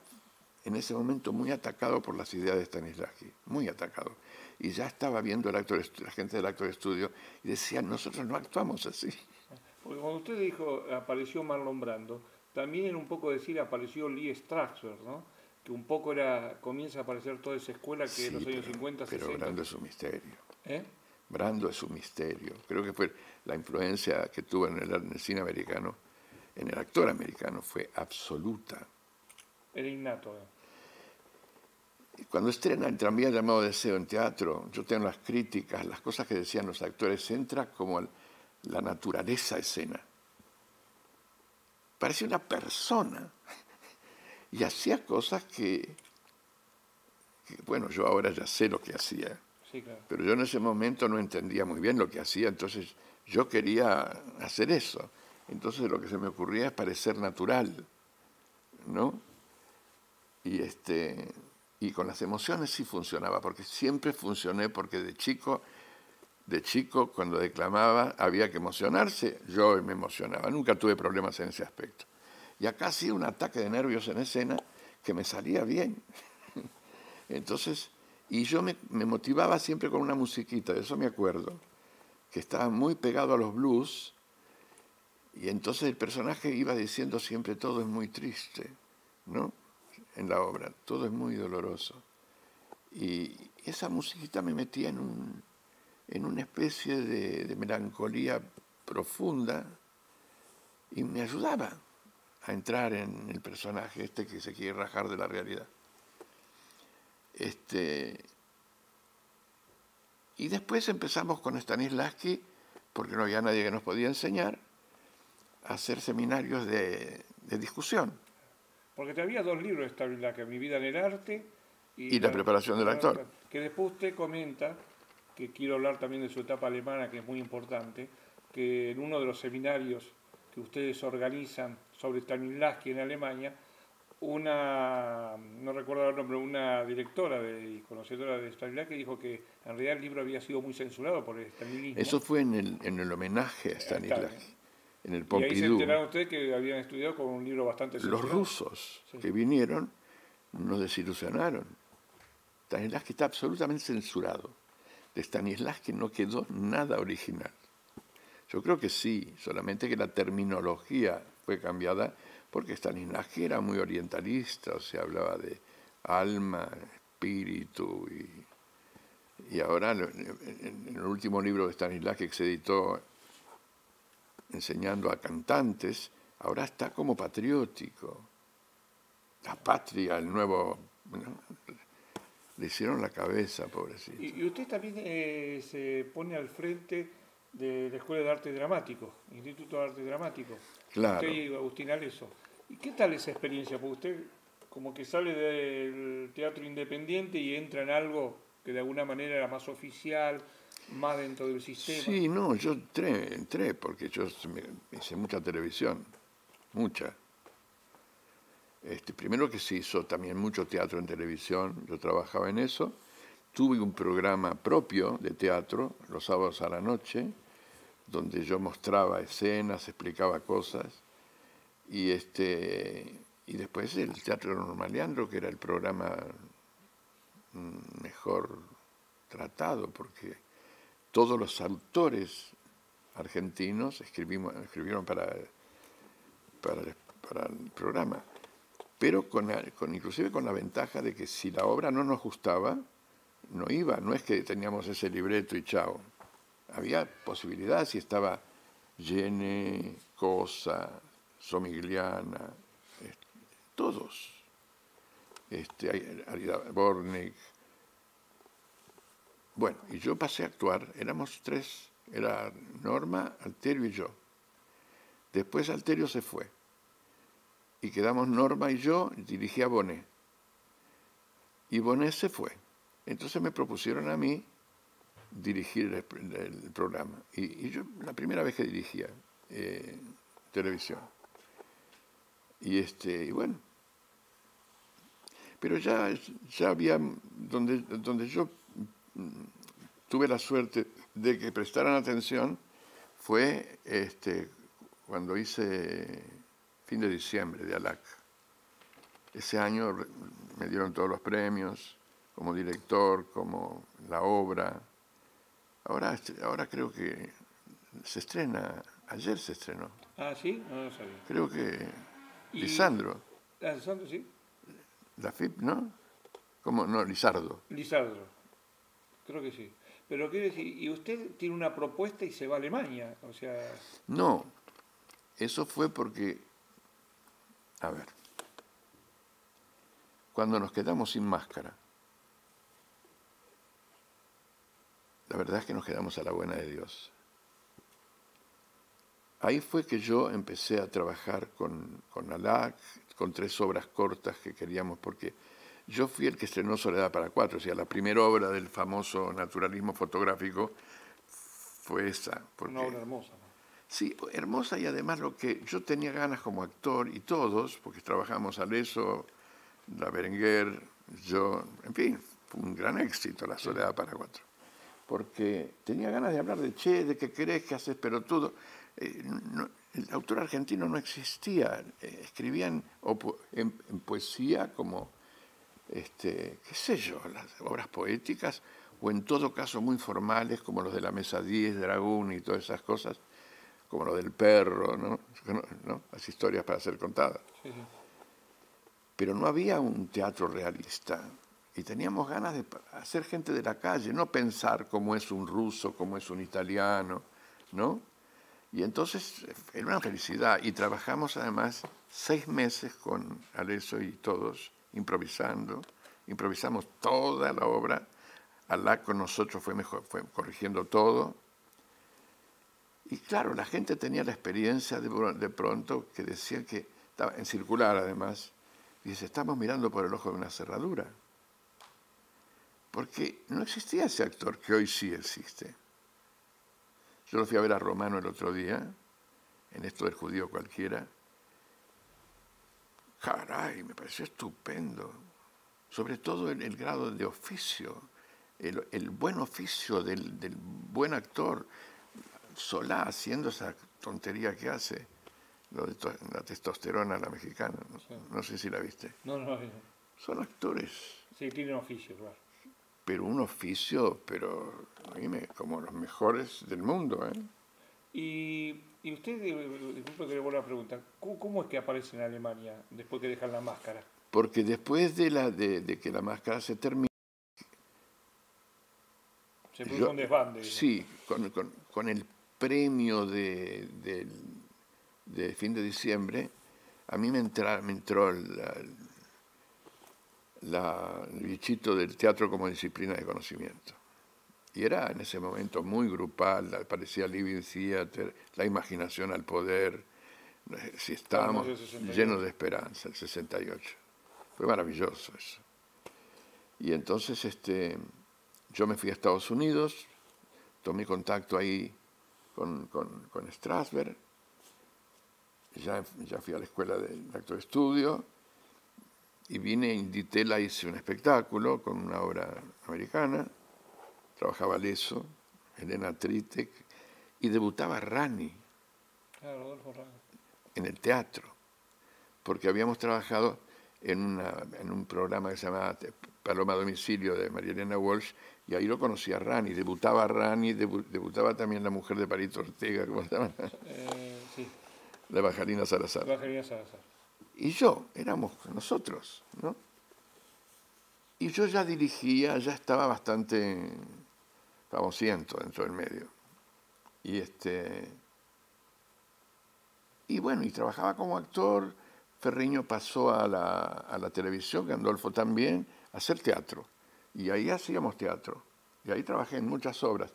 en ese momento muy atacado por las ideas de Stanislavski, muy atacado. Y ya estaba viendo la gente del Actor Studio y decía, nosotros no actuamos así. Porque cuando usted dijo apareció Marlon Brando, también era un poco decir apareció Lee Strasberg, ¿no? Que un poco comienza a aparecer toda esa escuela que en los Sí, años 50, pero 60. Brando es un misterio. ¿Eh? Brando es un misterio. Creo que fue la influencia que tuvo en el cine americano, en el actor americano, fue absoluta. Era innato. Cuando estrena El tranvía llamado Deseo en teatro, yo tengo las críticas, las cosas que decían los actores, entra como la naturaleza escena. Parecía una persona y hacía cosas bueno, yo ahora ya sé lo que hacía, Sí, claro. pero yo en ese momento no entendía muy bien lo que hacía, entonces yo quería hacer eso. Entonces lo que se me ocurría es parecer natural, ¿no? Y con las emociones sí funcionaba, porque siempre funcioné, porque de chico cuando declamaba había que emocionarse, yo me emocionaba, nunca tuve problemas en ese aspecto. Y acá sí un ataque de nervios en escena que me salía bien. Entonces, y yo me motivaba siempre con una musiquita, de eso me acuerdo, que estaba muy pegado a los blues, y entonces el personaje iba diciendo siempre todo es muy triste, ¿no? En la obra, todo es muy doloroso. Y esa musiquita me metía en una especie de melancolía profunda y me ayudaba a entrar en el personaje este que se quiere rajar de la realidad. Y después empezamos con Stanislavski, porque no había nadie que nos podía enseñar, a hacer seminarios de discusión. Porque te había dos libros de Stanislavski, Mi vida en el arte Y la preparación del actor. Que después usted comenta, que quiero hablar también de su etapa alemana, que es muy importante, que en uno de los seminarios que ustedes organizan sobre Stanislavski en Alemania, no recuerdo el nombre, una directora y conocedora de Stanislavski dijo que en realidad el libro había sido muy censurado por el stalinismo. Eso fue en el homenaje a Stanislavski, en el Y ahí se Pompidou. enteraron ustedes que habían estudiado con un libro bastante censurado. Los rusos Sí. que vinieron nos desilusionaron. Stanislavski está absolutamente censurado. De Stanislavski no quedó nada original. Yo creo que sí, solamente que la terminología fue cambiada porque Stanislavski era muy orientalista, o sea, hablaba de alma, espíritu, y ahora en el último libro de Stanislavski que se editó enseñando a cantantes, ahora está como patriótico. La patria, el nuevo... Bueno, le hicieron la cabeza, pobrecito. Y usted también se pone al frente de la Escuela de Arte Dramático, Instituto de Arte Dramático. Claro. Usted y Agustín Aleso. ¿Y qué tal esa experiencia? Porque usted como que sale del teatro independiente y entra en algo que de alguna manera era más oficial, más dentro del sistema. Sí, no, yo entré porque yo hice mucha televisión, mucha. Primero que se hizo también mucho teatro en televisión, yo trabajaba en eso. Tuve un programa propio de teatro los sábados a la noche, donde yo mostraba escenas, explicaba cosas. Y después el Teatro Normal Leandro, que era el programa mejor tratado, porque todos los autores argentinos escribieron para el programa, pero inclusive con la ventaja de que si la obra no nos gustaba, no iba, no es que teníamos ese libreto y chao. Había posibilidades si estaba Yene, Cosa, Somigliana, todos, Arida Bornik. Bueno, y yo pasé a actuar, éramos tres, era Norma, Alterio y yo. Después Alterio se fue, y quedamos Norma y yo, dirigía Bonet. Y Bonet se fue. Entonces me propusieron a mí dirigir el programa. Y yo, la primera vez que dirigía televisión. Y bueno, pero ya había, donde yo tuve la suerte de que prestaran atención, fue cuando hice Fin de Diciembre de ALAC. Ese año me dieron todos los premios, como director, como la obra. Ahora creo que se estrena, ayer se estrenó. Ah, ¿sí? No lo sabía. Creo que Y- Lisandro, Ah, Lisandro, sí. la FIP, ¿no? ¿Cómo? No, Lizardo. Lisandro, creo que sí. Pero quiero decir, y usted tiene una propuesta y se va a Alemania, o sea, No, eso fue porque, a ver, cuando nos quedamos sin máscara, la verdad es que nos quedamos a la buena de Dios. Ahí fue que yo empecé a trabajar con ALAC, con 3 obras cortas que queríamos, porque yo fui el que estrenó Soledad para Cuatro, o sea, la primera obra del famoso naturalismo fotográfico fue esa. una obra Porque, hermosa, ¿no? sí, hermosa, y además lo que yo tenía ganas como actor, y todos, porque trabajamos al eso, la Berenguer, yo, en fin, fue un gran éxito la Soledad para Cuatro. Porque tenía ganas de hablar de Che, de qué querés, qué haces, pero todo. El autor argentino no existía. Escribían en poesía como, qué sé yo, las obras poéticas, o en todo caso muy formales, como los de la Mesa 10, Dragún y todas esas cosas, como lo del perro, ¿no? ¿No? Las historias para ser contadas. Sí, sí. Pero no había un teatro realista. Y teníamos ganas de hacer gente de la calle, no pensar cómo es un ruso, cómo es un italiano, ¿no? Y entonces era una felicidad. Y trabajamos además 6 meses con Aleso y todos, improvisando. Improvisamos toda la obra. Alá con nosotros fue corrigiendo todo. Y claro, la gente tenía la experiencia de pronto que decían que, estaba en circular además, y dice, estamos mirando por el ojo de una cerradura. Porque no existía ese actor que hoy sí existe. Yo lo fui a ver a Romano el otro día, en esto del judío cualquiera. Caray, me pareció estupendo. Sobre todo el grado de oficio, el buen oficio del buen actor. Solá haciendo esa tontería que hace, la testosterona a la mexicana. ¿No? Sí. No sé si la viste. No, no, Son actores, sí, tiene oficio, claro. pero un oficio, pero como los mejores del mundo, ¿eh? Y usted, disculpe que le vuelva a preguntar, ¿cómo es que aparece en Alemania después que dejan la máscara? Porque después de que la máscara se termina, Se produjo un desbande. sí, con el premio de fin de diciembre, a mí me entró el bichito del teatro como disciplina de conocimiento. Y era en ese momento muy grupal, parecía Living Theater, la imaginación al poder. Si estábamos llenos de esperanza, el 68. Fue maravilloso eso. Y entonces yo me fui a Estados Unidos, tomé contacto ahí con Strasberg, ya fui a la escuela de actor estudio, y vine a Inditela, hice un espectáculo con una obra americana, trabajaba Leso, Elena Tritek, y debutaba Rani Claro, Rodolfo Rani. en el teatro, porque habíamos trabajado en un programa que se llamaba Paloma a Domicilio de María Elena Walsh, y ahí lo conocí a Rani, debutaba Rani, debutaba también la mujer de Parito Ortega, ¿cómo se llama? Sí, La Evangelina Salazar. Evangelina Salazar. Y yo, éramos nosotros, ¿no? Y yo ya dirigía, ya estaba bastante famosiento dentro del medio. Y bueno, y trabajaba como actor. Ferriño pasó a la televisión, Gandolfo también, a hacer teatro. Y ahí hacíamos teatro. Y ahí trabajé en muchas obras.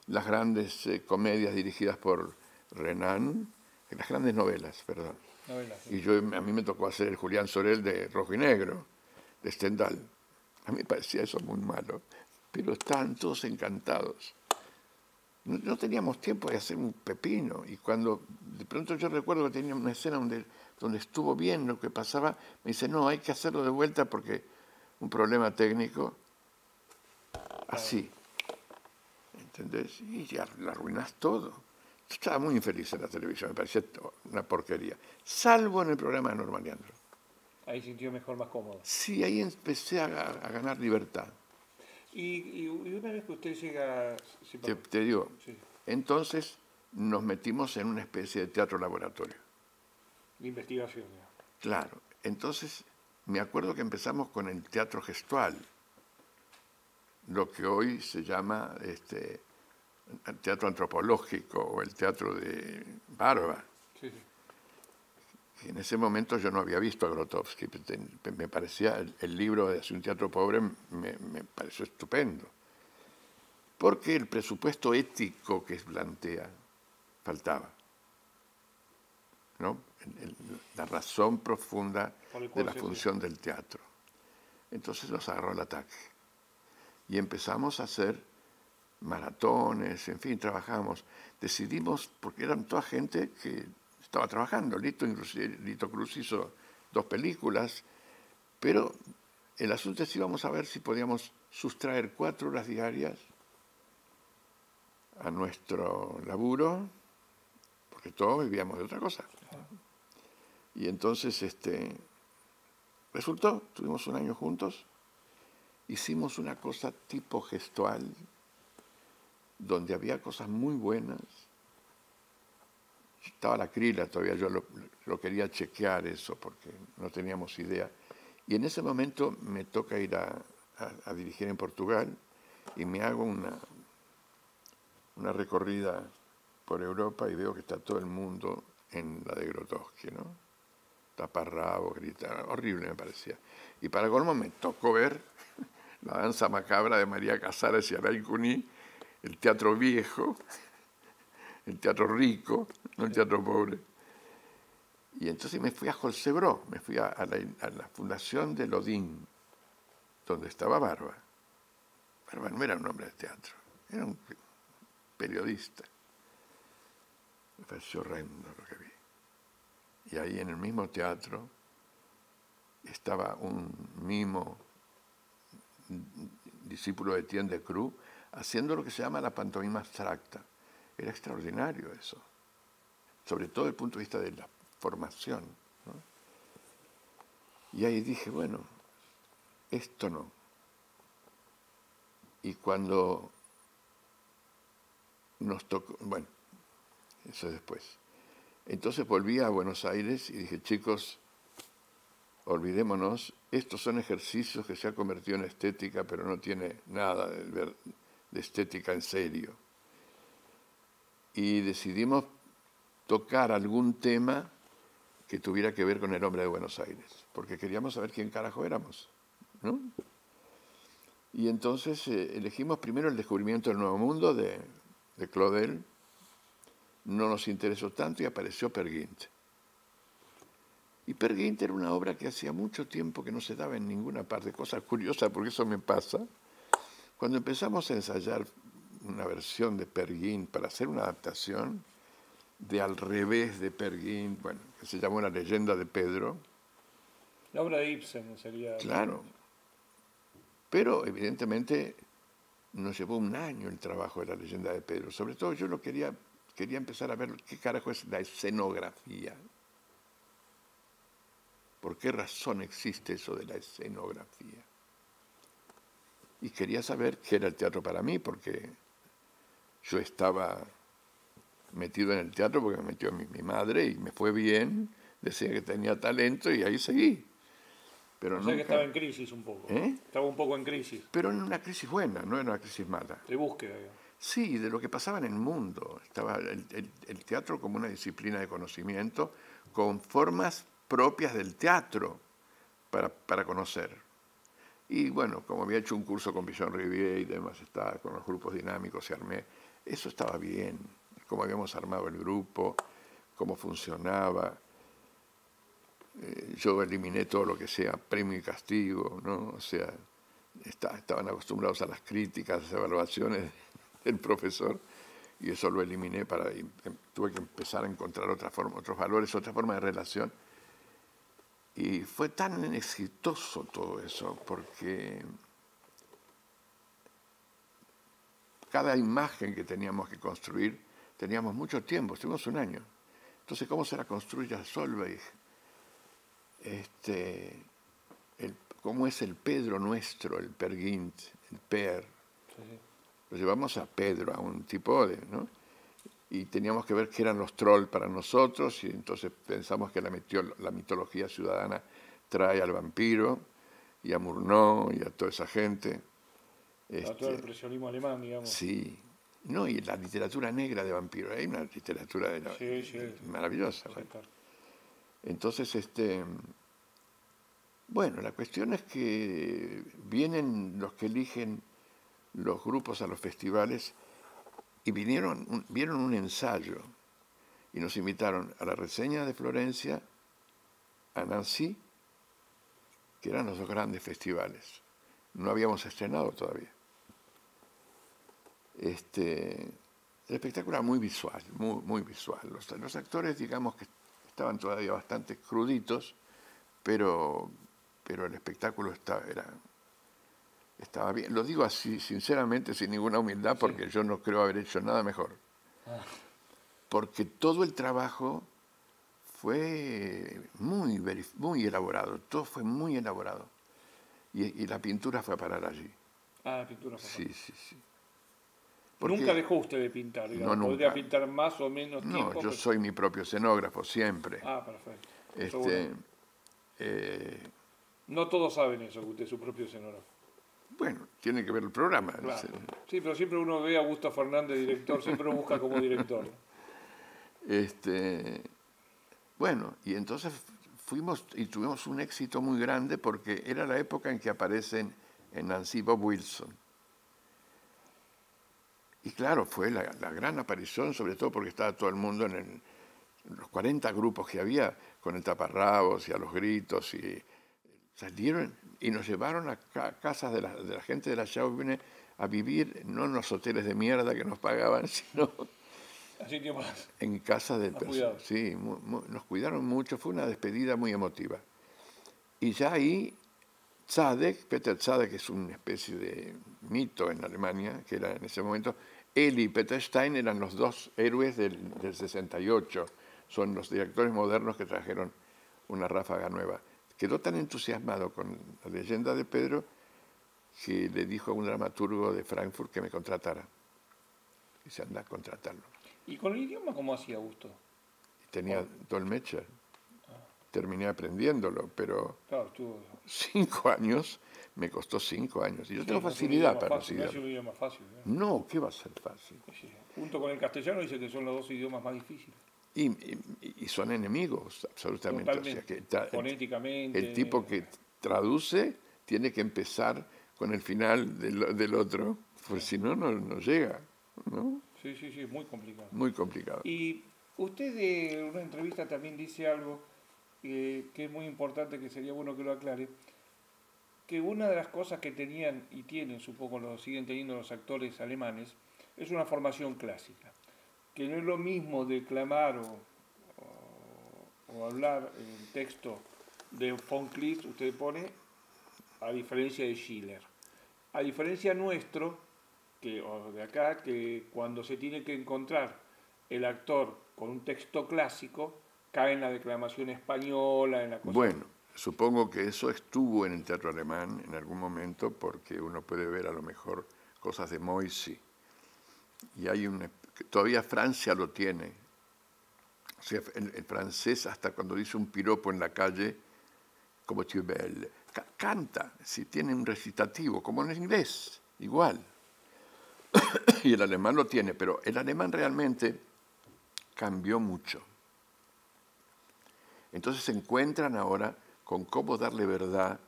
Las grandes comedias dirigidas por Renan, las grandes novelas, perdón. Novela, sí. Y a mí me tocó hacer el Julián Sorel de Rojo y Negro, de Stendhal. A mí me parecía eso muy malo, pero estaban todos encantados. No teníamos tiempo de hacer un pepino, y cuando de pronto yo recuerdo que tenía una escena donde estuvo bien lo que pasaba, me dice, no, hay que hacerlo de vuelta porque un problema técnico, así, ¿entendés? Y ya lo arruinás todo. Yo estaba muy infeliz en la televisión, me parecía una porquería, salvo en el programa de Norma Leandro. Ahí sintió mejor, más cómodo. Sí, ahí empecé a ganar libertad. Y una vez que usted llega... Sí, Te, perdón. te digo, Sí, entonces nos metimos en una especie de teatro laboratorio. de investigación. Digamos. Claro, entonces me acuerdo que empezamos con el teatro gestual, lo que hoy se llama el teatro antropológico o el teatro de Barba. Sí, sí. En ese momento yo no había visto a Grotowski, me parecía, el libro de Hacia un teatro pobre me pareció estupendo, porque el presupuesto ético que plantea faltaba, ¿no? La razón profunda Por el de cual la se hacía. función del teatro. Entonces nos agarró el ataque y empezamos a hacer maratones, en fin, trabajamos. Decidimos, porque eran toda gente que estaba trabajando. Lito Cruz hizo 2 películas, pero el asunto es si íbamos a ver si podíamos sustraer 4 horas diarias a nuestro laburo, porque todos vivíamos de otra cosa. Y entonces resultó, tuvimos un año juntos, hicimos una cosa tipo gestual, donde había cosas muy buenas. Estaba la Crila todavía, yo lo quería chequear eso porque no teníamos idea. Y en ese momento me toca ir a dirigir en Portugal y me hago una recorrida por Europa y veo que está todo el mundo en la de Grotowski, ¿no? Taparrabo, gritar, horrible me parecía. Y para colmo me tocó ver la danza macabra de María Casares y Alain Cuní, el teatro viejo, el teatro rico, no el teatro pobre. Y entonces me fui a Holsebro, me fui a la fundación de Lodin, donde estaba Barba. Barba no era un hombre de teatro, era un periodista. Me pareció horrendo lo que vi. Y ahí en el mismo teatro estaba un mimo discípulo de Etienne de Cruz haciendo lo que se llama la pantomima abstracta. Era extraordinario eso, sobre todo desde el punto de vista de la formación, ¿no? Y ahí dije, bueno, esto no. Y cuando nos tocó, bueno, eso después. Entonces volví a Buenos Aires y dije, chicos, olvidémonos, estos son ejercicios que se ha convertido en estética, pero no tiene nada de estética en serio. Y decidimos tocar algún tema que tuviera que ver con el hombre de Buenos Aires, porque queríamos saber quién carajo éramos, ¿no? Y entonces elegimos primero el descubrimiento del Nuevo Mundo de Claudel. No nos interesó tanto y apareció Peer Gynt. Y Peer Gynt era una obra que hacía mucho tiempo que no se daba en ninguna parte, cosa curiosa porque eso me pasa. Cuando empezamos a ensayar una versión de Peer Gynt para hacer una adaptación de Al revés de Peer Gynt, bueno, que se llamó La leyenda de Pedro. La obra de Ibsen sería... Claro, pero evidentemente nos llevó un año el trabajo de La leyenda de Pedro. Sobre todo yo quería empezar a ver qué carajo es la escenografía. ¿Por qué razón existe eso de la escenografía? Y quería saber qué era el teatro para mí, porque yo estaba metido en el teatro porque me metió mi madre y me fue bien, decía que tenía talento y ahí seguí. Pero O sea nunca, que estaba en crisis un poco. ¿eh? Estaba un poco en crisis, Pero en una crisis buena, no en una crisis mala. de búsqueda. Digamos. Sí, de lo que pasaba en el mundo. Estaba el teatro como una disciplina de conocimiento con formas propias del teatro para conocer. Y bueno, como había hecho un curso con Villon Rivier y demás, estaba con los grupos dinámicos y armé, eso estaba bien, cómo habíamos armado el grupo, cómo funcionaba. Yo eliminé todo lo que sea premio y castigo, ¿no? O sea, estaban acostumbrados a las críticas, a las evaluaciones del profesor, y eso lo eliminé tuve que empezar a encontrar otra forma, otros valores, otra forma de relación. Y fue tan exitoso todo eso, porque cada imagen que teníamos que construir, teníamos mucho tiempo, estuvimos un año. Entonces, ¿cómo se la construye a Solveig? cómo es el Pedro nuestro, el Per Gynt, el Per. Sí. Lo llevamos a Pedro, a un tipo de, ¿no? Y teníamos que ver qué eran los trolls para nosotros, y entonces pensamos que la mitología ciudadana trae al vampiro, y a Murnau, y a toda esa gente. A todo el impresionismo alemán, digamos. Sí. No, y la literatura negra de vampiros, hay una literatura Sí, sí. maravillosa. Sí, ¿vale? claro. Entonces, bueno, la cuestión es que vienen los que eligen los grupos a los festivales y vieron un ensayo y nos invitaron a la reseña de Florencia, a Nancy, que eran los dos grandes festivales. No habíamos estrenado todavía. El espectáculo era muy visual, muy visual. Los actores, digamos que estaban todavía bastante cruditos, pero el espectáculo estaba bien. Lo digo así, sinceramente, sin ninguna humildad, porque yo no creo haber hecho nada mejor. Porque todo el trabajo fue muy elaborado, todo fue muy elaborado. Y la pintura fue a parar allí. Ah, la pintura fue Sí, buena. sí, sí. Porque Nunca dejó usted de pintar, digamos. no, Podría nunca. pintar más o menos No, tiempo. yo Pero... soy mi propio escenógrafo siempre. Ah, perfecto. Eso bueno. No todos saben eso, que usted es su propio escenógrafo. Bueno, tiene que ver el programa. Claro. Sí, pero siempre uno ve a Augusto Fernández, director, siempre lo busca como director. Bueno, y entonces fuimos y tuvimos un éxito muy grande porque era la época en que aparecen en Nancy Bob Wilson. Y claro, fue la gran aparición, sobre todo porque estaba todo el mundo en los 40 grupos que había, con el taparrabos y a los gritos, y salieron y nos llevaron a casas de la gente de la Chauvine a vivir, no en los hoteles de mierda que nos pagaban, sino Así que más. en casas de personas. Sí, nos cuidaron mucho, fue una despedida muy emotiva. Y ya ahí, Peter Zadek, que es una especie de mito en Alemania, que era en ese momento, él y Peter Stein eran los dos héroes del 68, son los directores modernos que trajeron una ráfaga nueva. Quedó tan entusiasmado con la leyenda de Pedro que le dijo a un dramaturgo de Frankfurt que me contratara. Y se anda a contratarlo. ¿Y con el idioma cómo hacía Augusto? Tenía Dolmetscher. Terminé aprendiéndolo, pero claro, estuvo... 5 años, me costó 5 años. Y yo tengo facilidad para los idiomas. No es un idioma fácil. No, ¿qué va a ser fácil? Sí. Junto con el castellano dice que son los dos idiomas más difíciles. Y son enemigos, absolutamente. Totalmente. O sea, que fonéticamente. El tipo que traduce tiene que empezar con el final del otro, pues si no, no llega, ¿no? Sí, muy complicado. Muy complicado. Y usted en una entrevista también dice algo que es muy importante, que sería bueno que lo aclare, que una de las cosas que tenían y tienen, supongo lo siguen teniendo los actores alemanes, es una formación clásica, que no es lo mismo declamar o hablar en texto de von Kleist, usted pone, a diferencia de Schiller. A diferencia nuestro, o de acá, que cuando se tiene que encontrar el actor con un texto clásico, cae en la declamación española, en la cosa... Bueno, supongo que eso estuvo en el teatro alemán en algún momento, porque uno puede ver a lo mejor cosas de Moisy. Y hay todavía Francia lo tiene. O sea, el francés, hasta cuando dice un piropo en la calle, como tu es belle, canta, si tiene un recitativo, como en el inglés, igual. Y el alemán lo tiene, pero el alemán realmente cambió mucho. Entonces se encuentran ahora con cómo darle verdad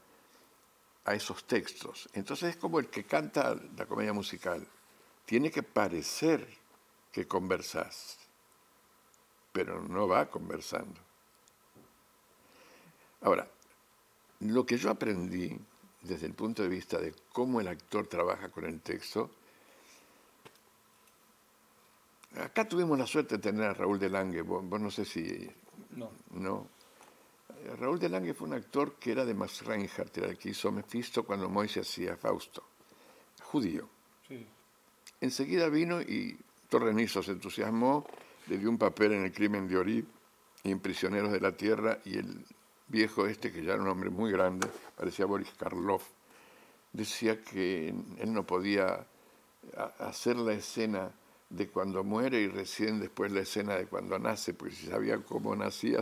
a esos textos. Entonces es como el que canta la comedia musical. Tiene que parecer que conversás, pero no va conversando. Ahora, lo que yo aprendí desde el punto de vista de cómo el actor trabaja con el texto, acá tuvimos la suerte de tener a Raúl de Lange, vos no sé si... No. Raúl de Lange fue un actor que era de Max Reinhardt, era el que hizo Mefisto cuando Moisés hacía Fausto, judío. Sí. Enseguida vino y Torrenizo se entusiasmó, le dio un papel en El crimen de Orib y en Prisioneros de la Tierra, y él viejo este, que ya era un hombre muy grande, parecía Boris Karloff, decía que él no podía hacer la escena de cuando muere y recién después la escena de cuando nace, porque si sabía cómo nacía,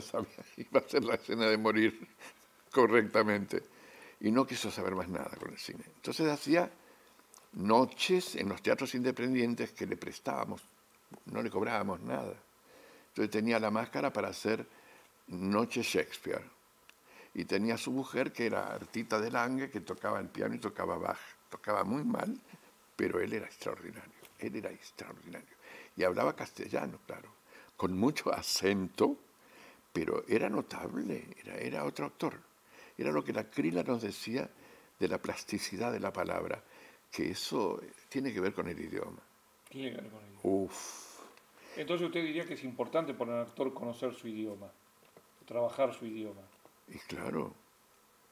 iba a ser la escena de morir correctamente. Y no quiso saber más nada con el cine. Entonces hacía noches en los teatros independientes que le prestábamos, no le cobrábamos nada. Entonces tenía la máscara para hacer noches Shakespeare. Y tenía a su mujer, que era Artita de Lange, que tocaba el piano y tocaba Bach. Tocaba muy mal, pero él era extraordinario. Él era extraordinario. Y hablaba castellano, claro, con mucho acento, pero era notable, era otro actor. Era lo que la Crila nos decía de la plasticidad de la palabra, que eso tiene que ver con el idioma. Tiene que ver con ello. Uf. Entonces usted diría que es importante para un actor conocer su idioma, trabajar su idioma. Y claro,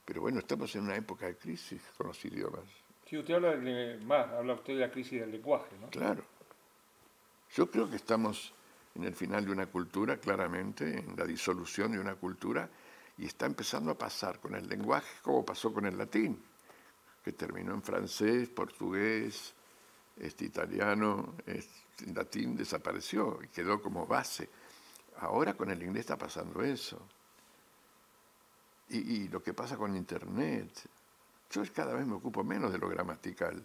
pero bueno, estamos en una época de crisis con los idiomas. Si usted habla habla usted de la crisis del lenguaje, ¿no? Claro. Yo creo que estamos en el final de una cultura, claramente, en la disolución de una cultura, y está empezando a pasar con el lenguaje como pasó con el latín, que terminó en francés, portugués, italiano, el latín desapareció y quedó como base. Ahora con el inglés está pasando eso. Y lo que pasa con Internet. Yo cada vez me ocupo menos de lo gramatical.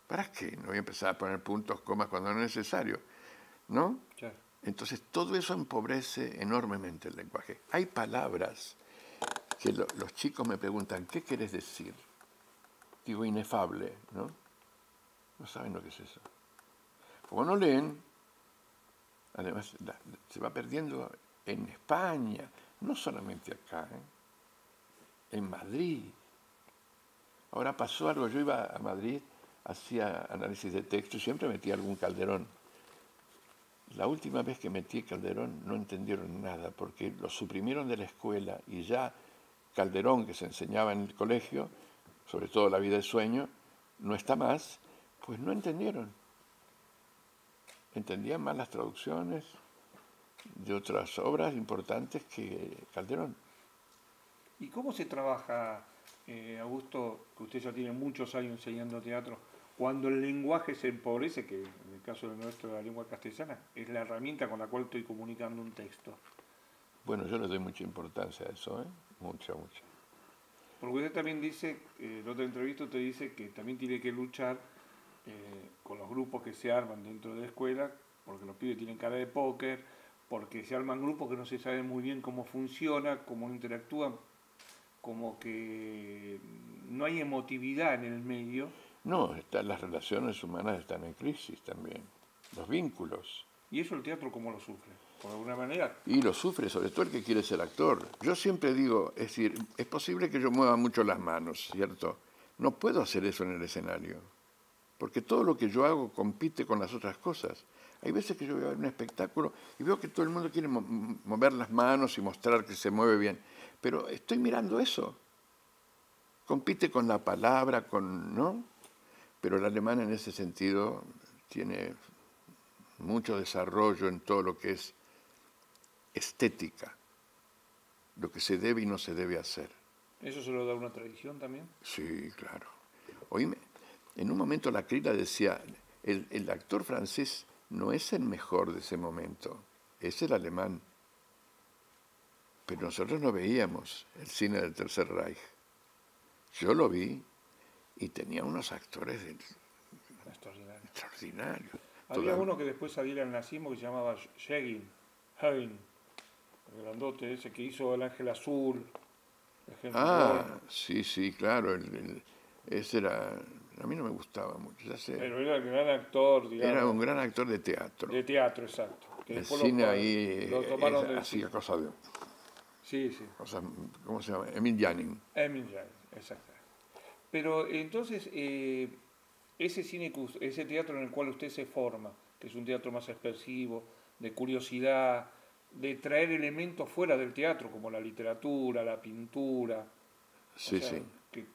¿Para qué? No voy a empezar a poner puntos, comas cuando no es necesario, ¿no? Claro. Entonces todo eso empobrece enormemente el lenguaje. Hay palabras que los chicos me preguntan, ¿qué querés decir? Digo, inefable, ¿no? No saben lo que es eso. Como no leen, además se va perdiendo en España, no solamente acá, en Madrid. Ahora pasó algo, yo iba a Madrid, hacía análisis de texto y siempre metía algún Calderón. La última vez que metí Calderón no entendieron nada porque lo suprimieron de la escuela y ya Calderón, que se enseñaba en el colegio, sobre todo La vida de sueño, no está más, pues no entendieron. Entendían más las traducciones de otras obras importantes que Calderón. ¿Y cómo se trabaja, Augusto, que usted ya tiene muchos años enseñando teatro, cuando el lenguaje se empobrece, que en el caso de nuestro, la lengua castellana, es la herramienta con la cual estoy comunicando un texto? Bueno, yo le doy mucha importancia a eso, ¿eh? Mucha, mucha. Porque usted también dice, en otra entrevista usted dice que también tiene que luchar con los grupos que se arman dentro de la escuela, porque los pibes tienen cara de póker, porque se arman grupos que no se sabe muy bien cómo funciona, cómo interactúan, como que no hay emotividad en el medio. No, las relaciones humanas están en crisis también, los vínculos. ¿Y eso el teatro cómo lo sufre? Por alguna manera. Y lo sufre sobre todo el que quiere ser actor. Yo siempre digo, es decir, es posible que yo mueva mucho las manos, ¿cierto? No puedo hacer eso en el escenario, porque todo lo que yo hago compite con las otras cosas. Hay veces que yo voy a ver un espectáculo y veo que todo el mundo quiere mover las manos y mostrar que se mueve bien, pero estoy mirando eso. Compite con la palabra, ¿no? Pero el alemán en ese sentido tiene mucho desarrollo en todo lo que es estética, lo que se debe y no se debe hacer. ¿Eso se lo da una tradición también? Sí, claro. Oíme, en un momento la Crila decía, el actor francés no es el mejor de ese momento, es el alemán. Pero nosotros no veíamos el cine del Tercer Reich. Yo lo vi y tenía unos actores extraordinarios. Había uno que después saliera al nazismo que se llamaba Schegin, el grandote ese que hizo El Ángel Azul. Sí, claro. Ese era, a mí no me gustaba mucho, ya sé. Pero era el gran actor, digamos. Era un gran actor de teatro. De teatro, exacto. Que el cine ahí lo tomaron del hacía cosas de... Sí. Cosas, ¿cómo se llama? Emil Janin. Emil Janin, exacto. Pero entonces, ese teatro en el cual usted se forma, que es un teatro más expresivo, de curiosidad, de traer elementos fuera del teatro, como la literatura, la pintura, sí. que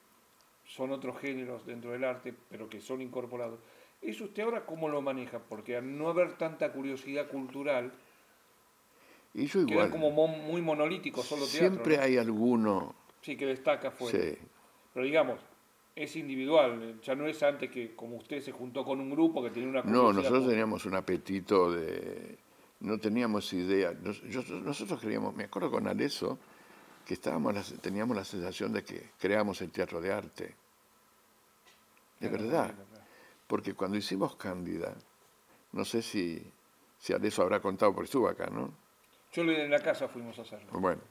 son otros géneros dentro del arte, pero que son incorporados. ¿Eso usted ahora cómo lo maneja? Porque al no haber tanta curiosidad cultural... Y yo Quedan igual. como muy monolíticos, solo teatro, Siempre ¿no? hay alguno. Sí, que destaca fuera. Sí. Pero digamos, es individual, ya no es antes que como usted se juntó con un grupo que tenía una No, curiosidad nosotros común. teníamos un apetito de... No teníamos idea. Nosotros creíamos, me acuerdo con Areso, que teníamos la sensación de que creamos el teatro de arte. De En la verdad. novela, claro. Porque cuando hicimos Cándida, no sé si Areso habrá contado, porque estuvo acá, ¿no? En la casa fuimos a hacerlo. Bueno,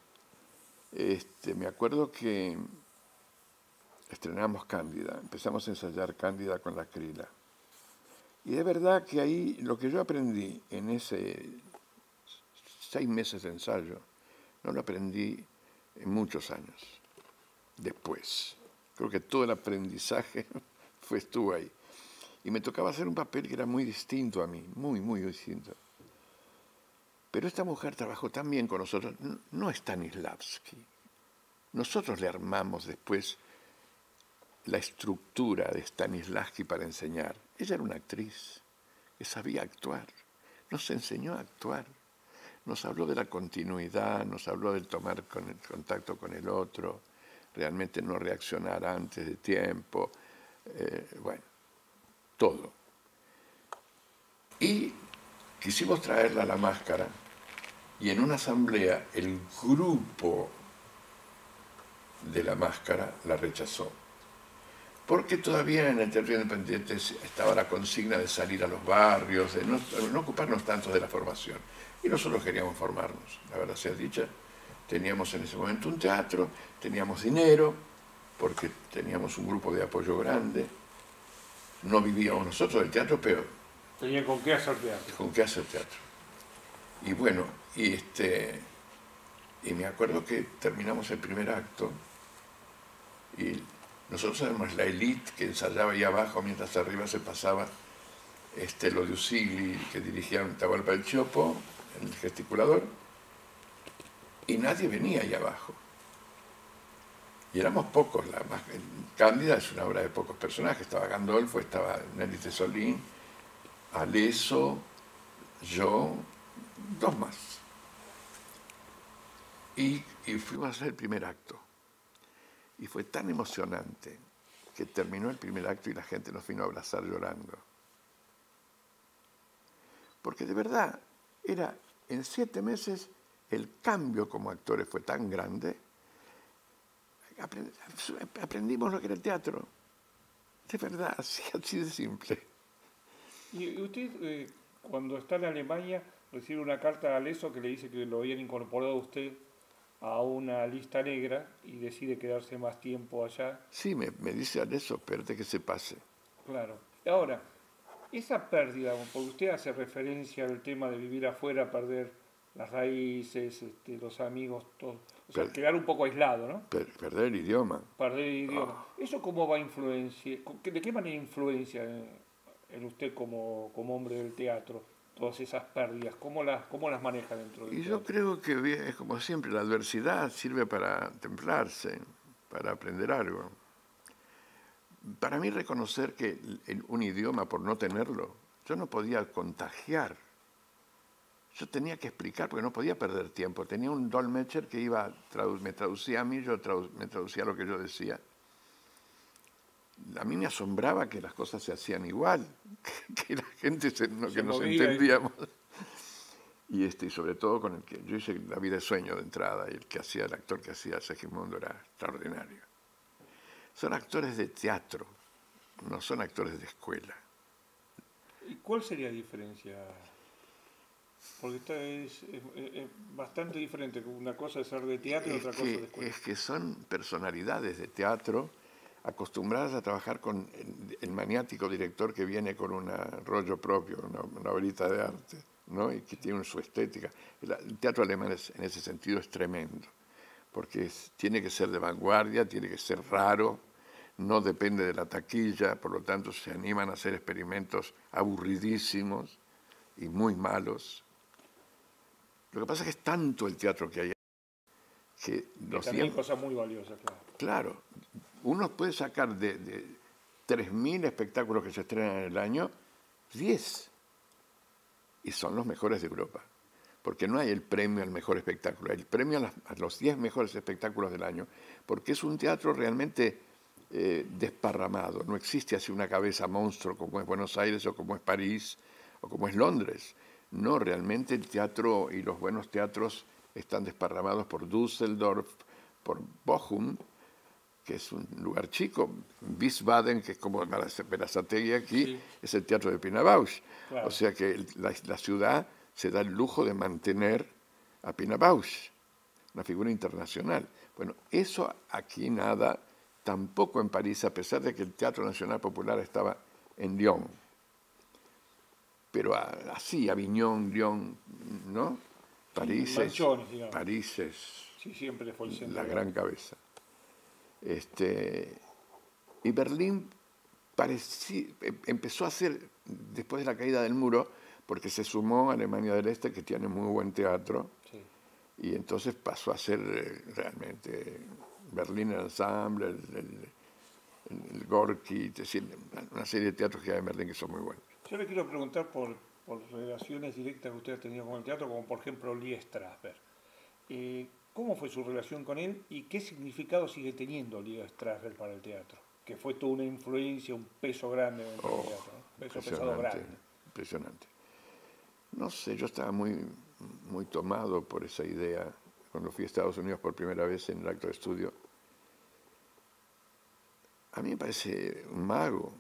me acuerdo que estrenamos Cándida, empezamos a ensayar Cándida con la Crila. Y de verdad que ahí lo que yo aprendí en ese 6 meses de ensayo, no lo aprendí en muchos años después. Creo que todo el aprendizaje estuvo ahí. Y me tocaba hacer un papel que era muy distinto a mí, muy, muy distinto. Pero esta mujer trabajó tan bien con nosotros, no Stanislavski. Nosotros le armamos después la estructura de Stanislavski para enseñar. Ella era una actriz que sabía actuar, nos enseñó a actuar, nos habló de la continuidad, nos habló del tomar contacto con el otro, realmente no reaccionar antes de tiempo, bueno, todo. Y quisimos traerla a La Máscara y en una asamblea el grupo de La Máscara la rechazó. Porque todavía en el Teatro Independiente estaba la consigna de salir a los barrios, de no ocuparnos tanto de la formación. Y nosotros queríamos formarnos, la verdad sea dicha. Teníamos en ese momento un teatro, teníamos dinero, porque teníamos un grupo de apoyo grande. No vivíamos nosotros del teatro, pero Tenía con qué hacer teatro. ¿con qué hacer teatro? Y bueno, y me acuerdo que terminamos el primer acto y nosotros éramos la élite que ensayaba ahí abajo mientras arriba se pasaba lo de Usigli, que dirigía Atahualpa del Chopo, el gesticulador, y nadie venía ahí abajo. Y éramos pocos. Cándida es una obra de pocos personajes. Estaba Gandolfo, estaba Nelly Tesolín, Aleso, yo, dos más. Y fuimos a hacer el primer acto. Y fue tan emocionante que terminó el primer acto y la gente nos vino a abrazar llorando. Porque de verdad, en 7 meses el cambio como actores fue tan grande, aprendimos lo que era el teatro. De verdad, así de simple. Y usted, cuando está en Alemania, recibe una carta a Aleso que le dice que lo habían incorporado a usted a una lista negra y decide quedarse más tiempo allá. Sí, me dice Aleso, espérate que se pase. Claro. Ahora, esa pérdida, porque usted hace referencia al tema de vivir afuera, perder las raíces, los amigos, todo. O sea, quedar un poco aislado, ¿no? Perder el idioma. Perder el idioma. ¿Eso cómo va a influenciar? ¿De qué manera influencia en usted como hombre del teatro todas esas pérdidas? ¿Cómo las maneja dentro del Y teatro? yo creo que es como siempre, la adversidad sirve para templarse, para aprender algo. Para mí reconocer que un idioma, por no tenerlo, yo no podía contagiar. Yo tenía que explicar porque no podía perder tiempo. Tenía un dolmetscher que me traducía a mí, me traducía lo que yo decía. A mí me asombraba que las cosas se hacían igual, que la gente que nos entendíamos. Y sobre todo con el que yo hice La vida de sueño de entrada, y el actor que hacía Segismundo era extraordinario. Son actores de teatro, no son actores de escuela. ¿Y cuál sería la diferencia? Porque es bastante diferente. Una cosa es ser de teatro y otra cosa de escuela. Es que son personalidades de teatro acostumbradas a trabajar con el maniático director que viene con un rollo propio, una obrita de arte, ¿no? Y que tiene su estética. El teatro alemán en ese sentido es tremendo, porque tiene que ser de vanguardia, tiene que ser raro, no depende de la taquilla, por lo tanto se animan a hacer experimentos aburridísimos y muy malos. Lo que pasa es que es tanto el teatro que hay que también cosas muy valiosas, claro. Claro, uno puede sacar de 3.000 espectáculos que se estrenan en el año, 10. Y son los mejores de Europa. porque no hay el premio al mejor espectáculo, hay el premio a los 10 mejores espectáculos del año, porque es un teatro realmente desparramado, no existe así una cabeza monstruo como es Buenos Aires o como es París o como es Londres. No, realmente el teatro y los buenos teatros están desparramados por Düsseldorf, por Bochum, que es un lugar chico, Wiesbaden, que es como Berazategui aquí, Sí. es el teatro de Pina Bausch. Claro. O sea que la ciudad se da el lujo de mantener a Pina Bausch, una figura internacional. Bueno, eso aquí nada, tampoco en París, a pesar de que el Teatro Nacional Popular estaba en Lyon. Pero así, Aviñón, Lyon, ¿no? Sí, manchones, digamos. París es Sí, siempre fue el centro. la gran cabeza. Y Berlín empezó a ser, después de la caída del muro, porque se sumó a Alemania del Este, que tiene muy buen teatro, Sí. y entonces pasó a ser realmente Berlín Ensemble, el Gorki, es decir, una serie de teatros que hay en Berlín que son muy buenos. Yo le quiero preguntar por relaciones directas que usted ha tenido con el teatro, como por ejemplo Lee Strasberg. ¿Cómo fue su relación con él y qué significado sigue teniendo Lee Strasberg para el teatro? Que fue toda una influencia, un peso grande dentro del teatro, ¿no? Peso pesado grande. Impresionante. No sé, yo estaba muy, muy tomado por esa idea cuando fui a Estados Unidos por primera vez en el acto de estudio. A mí me parece un mago.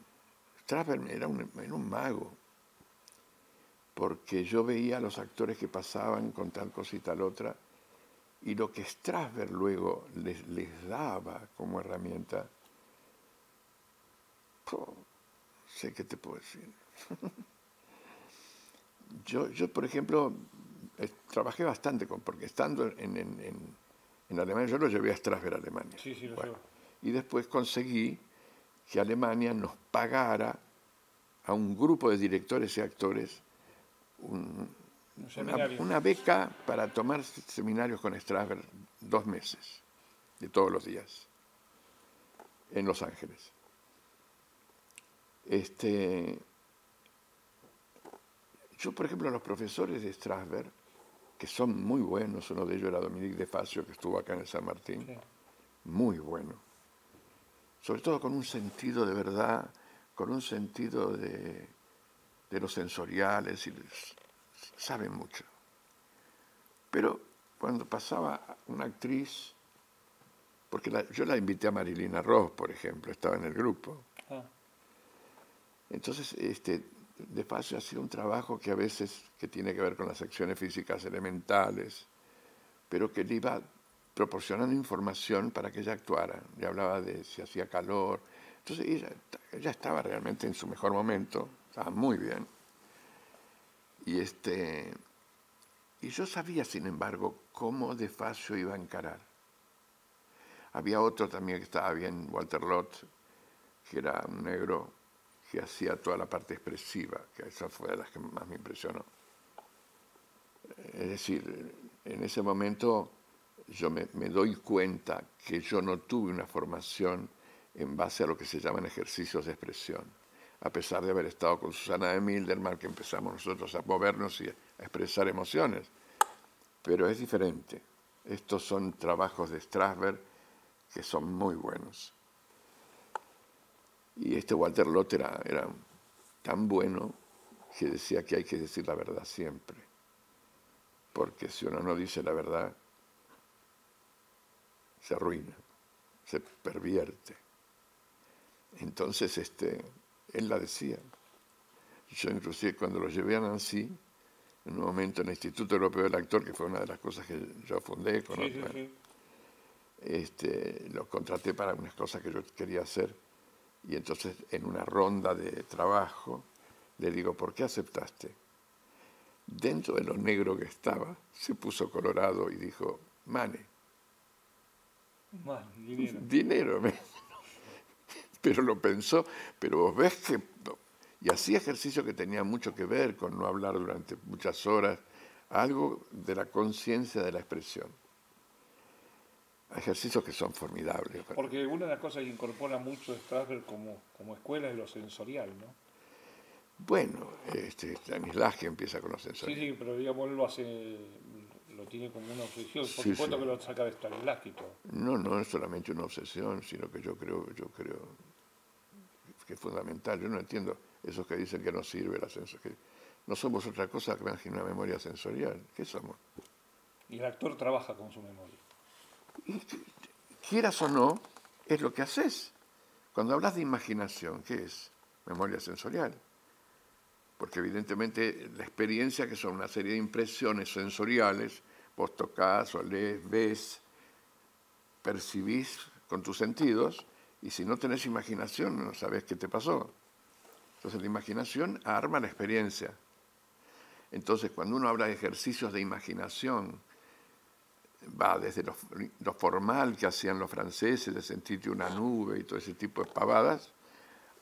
Strasberg era un mago, porque yo veía a los actores que pasaban con tal cosa y tal otra, y lo que Strasberg luego les daba como herramienta, sé qué te puedo decir. Yo, por ejemplo, trabajé bastante porque estando en Alemania, yo lo llevé a Strasberg a Alemania. Sí, sí, lo Bueno, sé. y después conseguí que Alemania nos pagara a un grupo de directores y actores Un seminario. una beca para tomar seminarios con Strasberg 2 meses, de todos los días, en Los Ángeles. Yo, por ejemplo, los profesores de Strasberg, que son muy buenos, uno de ellos era Dominique de Facio, que estuvo acá en el San Martín, Sí. muy bueno, sobre todo con un sentido de verdad, con un sentido de lo sensorial, saben mucho. Pero cuando pasaba una actriz, porque yo la invité a Marilina Ross, por ejemplo, estaba en el grupo. Ah, Entonces, de Facio hacía un trabajo que a veces que tiene que ver con las acciones físicas elementales, pero que le iba proporcionando información para que ella actuara. Le hablaba de si hacía calor. Entonces ella estaba realmente en su mejor momento, estaba muy bien. Y yo sabía, sin embargo, cómo de Facio iba a encarar. Había otro también que estaba bien, Walter Lott, que era un negro que hacía toda la parte expresiva, que esa fue de las que más me impresionó. Es decir, en ese momento yo me doy cuenta que yo no tuve una formación en base a lo que se llaman ejercicios de expresión, a pesar de haber estado con Susana de Milderman, que empezamos nosotros a movernos y a expresar emociones. Pero es diferente. Estos son trabajos de Strasberg que son muy buenos. Y Walter Lott era tan bueno que decía que hay que decir la verdad siempre. Porque si uno no dice la verdad, se arruina, se pervierte. Entonces, él la decía. Yo inclusive cuando lo llevé a Nancy, en un momento en el Instituto Europeo del Actor, que fue una de las cosas que yo fundé con sí, otro, sí. lo contraté para unas cosas que yo quería hacer. Y entonces, en una ronda de trabajo, le digo, ¿por qué aceptaste? Dentro de lo negro que estaba, se puso colorado y dijo, Mane. Dinero. Dinero. Pero lo pensó, pero vos ves que... Y hacía ejercicio que tenía mucho que ver con no hablar durante muchas horas, algo de la conciencia de la expresión. Ejercicios que son formidables. Porque una de las cosas que incorpora mucho Strasberg como escuela es lo sensorial, ¿no? Bueno, Stanislavski empieza con los Sí, sensores. sí, pero digamos, él lo hace, lo tiene como una obsesión. Por Sí, supuesto sí. que lo saca de Stanislavski y todo. No, no es solamente una obsesión, sino que yo creo que es fundamental. Yo no entiendo esos que dicen que no sirve la sensorial, que no somos otra cosa que más que una memoria sensorial. ¿Qué somos? Y el actor trabaja con su memoria. Quieras o no, es lo que haces. Cuando hablas de imaginación, ¿qué es? Memoria sensorial. Porque evidentemente la experiencia, que son una serie de impresiones sensoriales, vos tocás, olés, ves, percibís con tus sentidos, y si no tenés imaginación no sabés qué te pasó. Entonces la imaginación arma la experiencia. Entonces cuando uno habla de ejercicios de imaginación, va desde lo formal que hacían los franceses, de sentirte una nube y todo ese tipo de pavadas,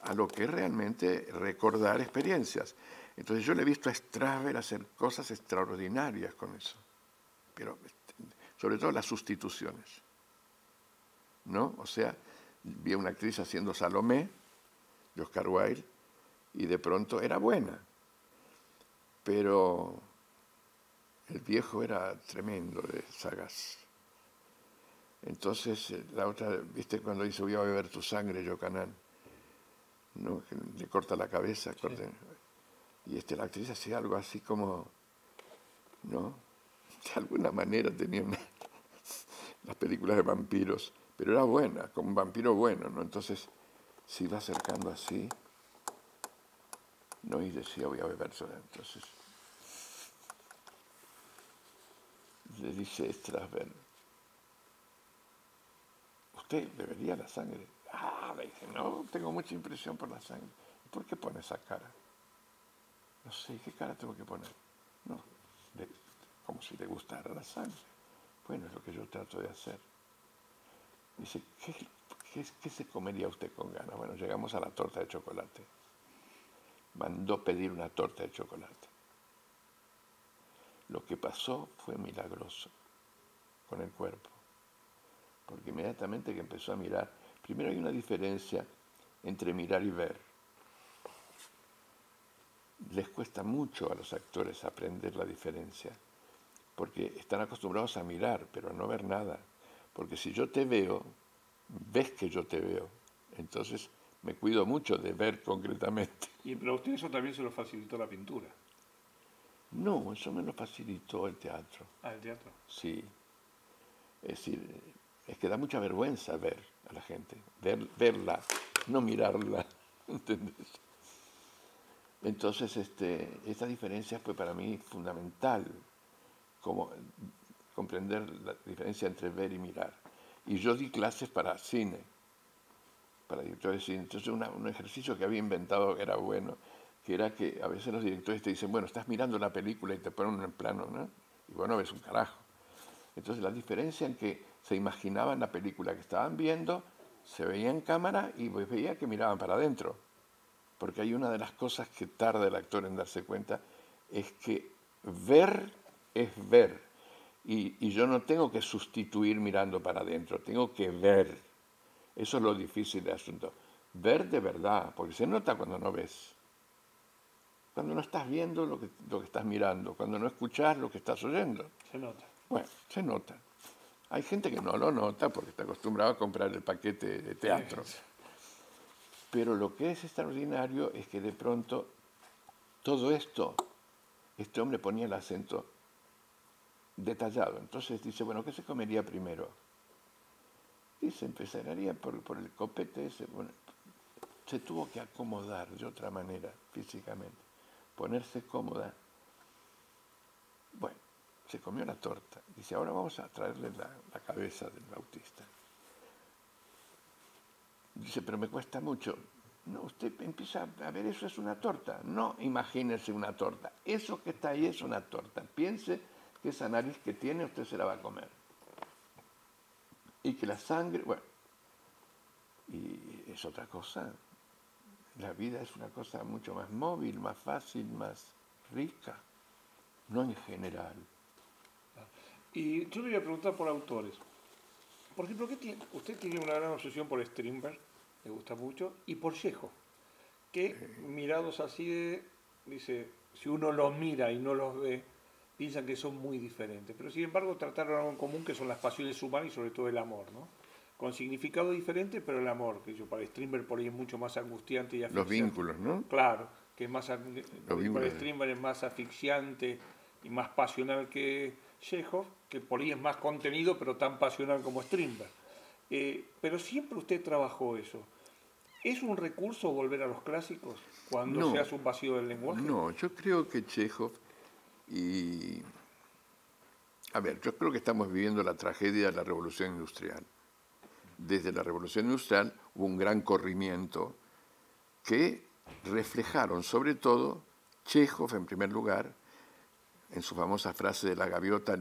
a lo que es realmente recordar experiencias. Entonces yo le he visto a Strasberg hacer cosas extraordinarias con eso, pero sobre todo las sustituciones, ¿no? O sea, vi a una actriz haciendo Salomé, de Oscar Wilde, y de pronto era buena, pero el viejo era tremendo de sagaz. Entonces la otra, ¿viste cuando dice voy a beber tu sangre, Yocanan? ¿No? Que le corta la cabeza, Sí. Y la actriz hacía algo así como, ¿no? De alguna manera tenía las películas de vampiros, pero era buena, como un vampiro bueno, ¿no? Entonces se iba acercando así, ¿no? Y decía voy a beber su sangre. Entonces le dice Strasberg, ¿usted bebería la sangre? Ah, le dice, no, tengo mucha impresión por la sangre. ¿Por qué pone esa cara? No sé, ¿qué cara tengo que poner? No, como si le gustara la sangre. Bueno, es lo que yo trato de hacer. Dice, ¿qué se comería usted con ganas? Bueno, llegamos a la torta de chocolate. Mandó pedir una torta de chocolate. Lo que pasó fue milagroso con el cuerpo. Porque inmediatamente que empezó a mirar, primero hay una diferencia entre mirar y ver. Les cuesta mucho a los actores aprender la diferencia, porque están acostumbrados a mirar, pero a no ver nada. Porque si yo te veo, ves que yo te veo. Entonces me cuido mucho de ver concretamente. Y pero a usted eso también se lo facilitó la pintura. No, eso me lo facilitó el teatro. Ah, el teatro. Sí. Es decir, es que da mucha vergüenza ver a la gente, verla, no mirarla. ¿Entendés? Entonces, esta diferencia fue para mí fundamental, como comprender la diferencia entre ver y mirar. Y yo di clases para cine, para directores de cine. Entonces, un ejercicio que había inventado que era bueno, que era que a veces los directores te dicen, bueno, estás mirando una película y te ponen en plano, ¿no? Y bueno, ves un carajo. Entonces, la diferencia en que se imaginaban la película que estaban viendo, se veía en cámara y veía que miraban para adentro. Porque hay una de las cosas que tarda el actor en darse cuenta, es que ver es ver. Y yo no tengo que sustituir mirando para adentro, tengo que ver. Eso es lo difícil del asunto. Ver de verdad, porque se nota cuando no ves. Cuando no estás viendo lo que estás mirando, cuando no escuchás lo que estás oyendo. Se nota. Bueno, se nota. Hay gente que no lo nota porque está acostumbrado a comprar el paquete de teatro. Pero lo que es extraordinario es que de pronto todo esto, este hombre ponía el acento detallado. Entonces dice, bueno, ¿qué se comería primero? Dice, empezaría por el copete ese. Bueno, se tuvo que acomodar de otra manera físicamente, ponerse cómoda. Bueno, se comió la torta. Dice, ahora vamos a traerle la cabeza del Bautista. Dice, pero me cuesta mucho. No, usted empieza a ver, eso es una torta. No, imagínese una torta. Eso que está ahí es una torta. Piense que esa nariz que tiene usted se la va a comer. Y que la sangre, bueno, y es otra cosa. La vida es una cosa mucho más móvil, más fácil, más rica. No en general. Y yo le voy a preguntar por autores. Por ejemplo, usted tiene una gran obsesión por Strindberg, le gusta mucho, y por Chekhov, que mirados así dice, si uno los mira y no los ve, piensan que son muy diferentes. Pero sin embargo trataron algo en común que son las pasiones humanas y sobre todo el amor, ¿no? Con significado diferente, pero el amor, que yo para Strindberg por ahí es mucho más angustiante y Los asfixiante. vínculos, ¿no? Claro, que es más, Los para vínculos. Strindberg es más asfixiante y más pasional que Chekhov, que por ahí es más contenido, pero tan pasional como Strindberg. Pero siempre usted trabajó eso. ¿Es un recurso volver a los clásicos cuando se No, hace un vacío del lenguaje? no, yo creo que Chekhov y... A ver, yo creo que estamos viviendo la tragedia de la Revolución Industrial. Desde la Revolución Industrial hubo un gran corrimiento que reflejaron sobre todo Chekhov en primer lugar, en su famosa frase de la gaviota,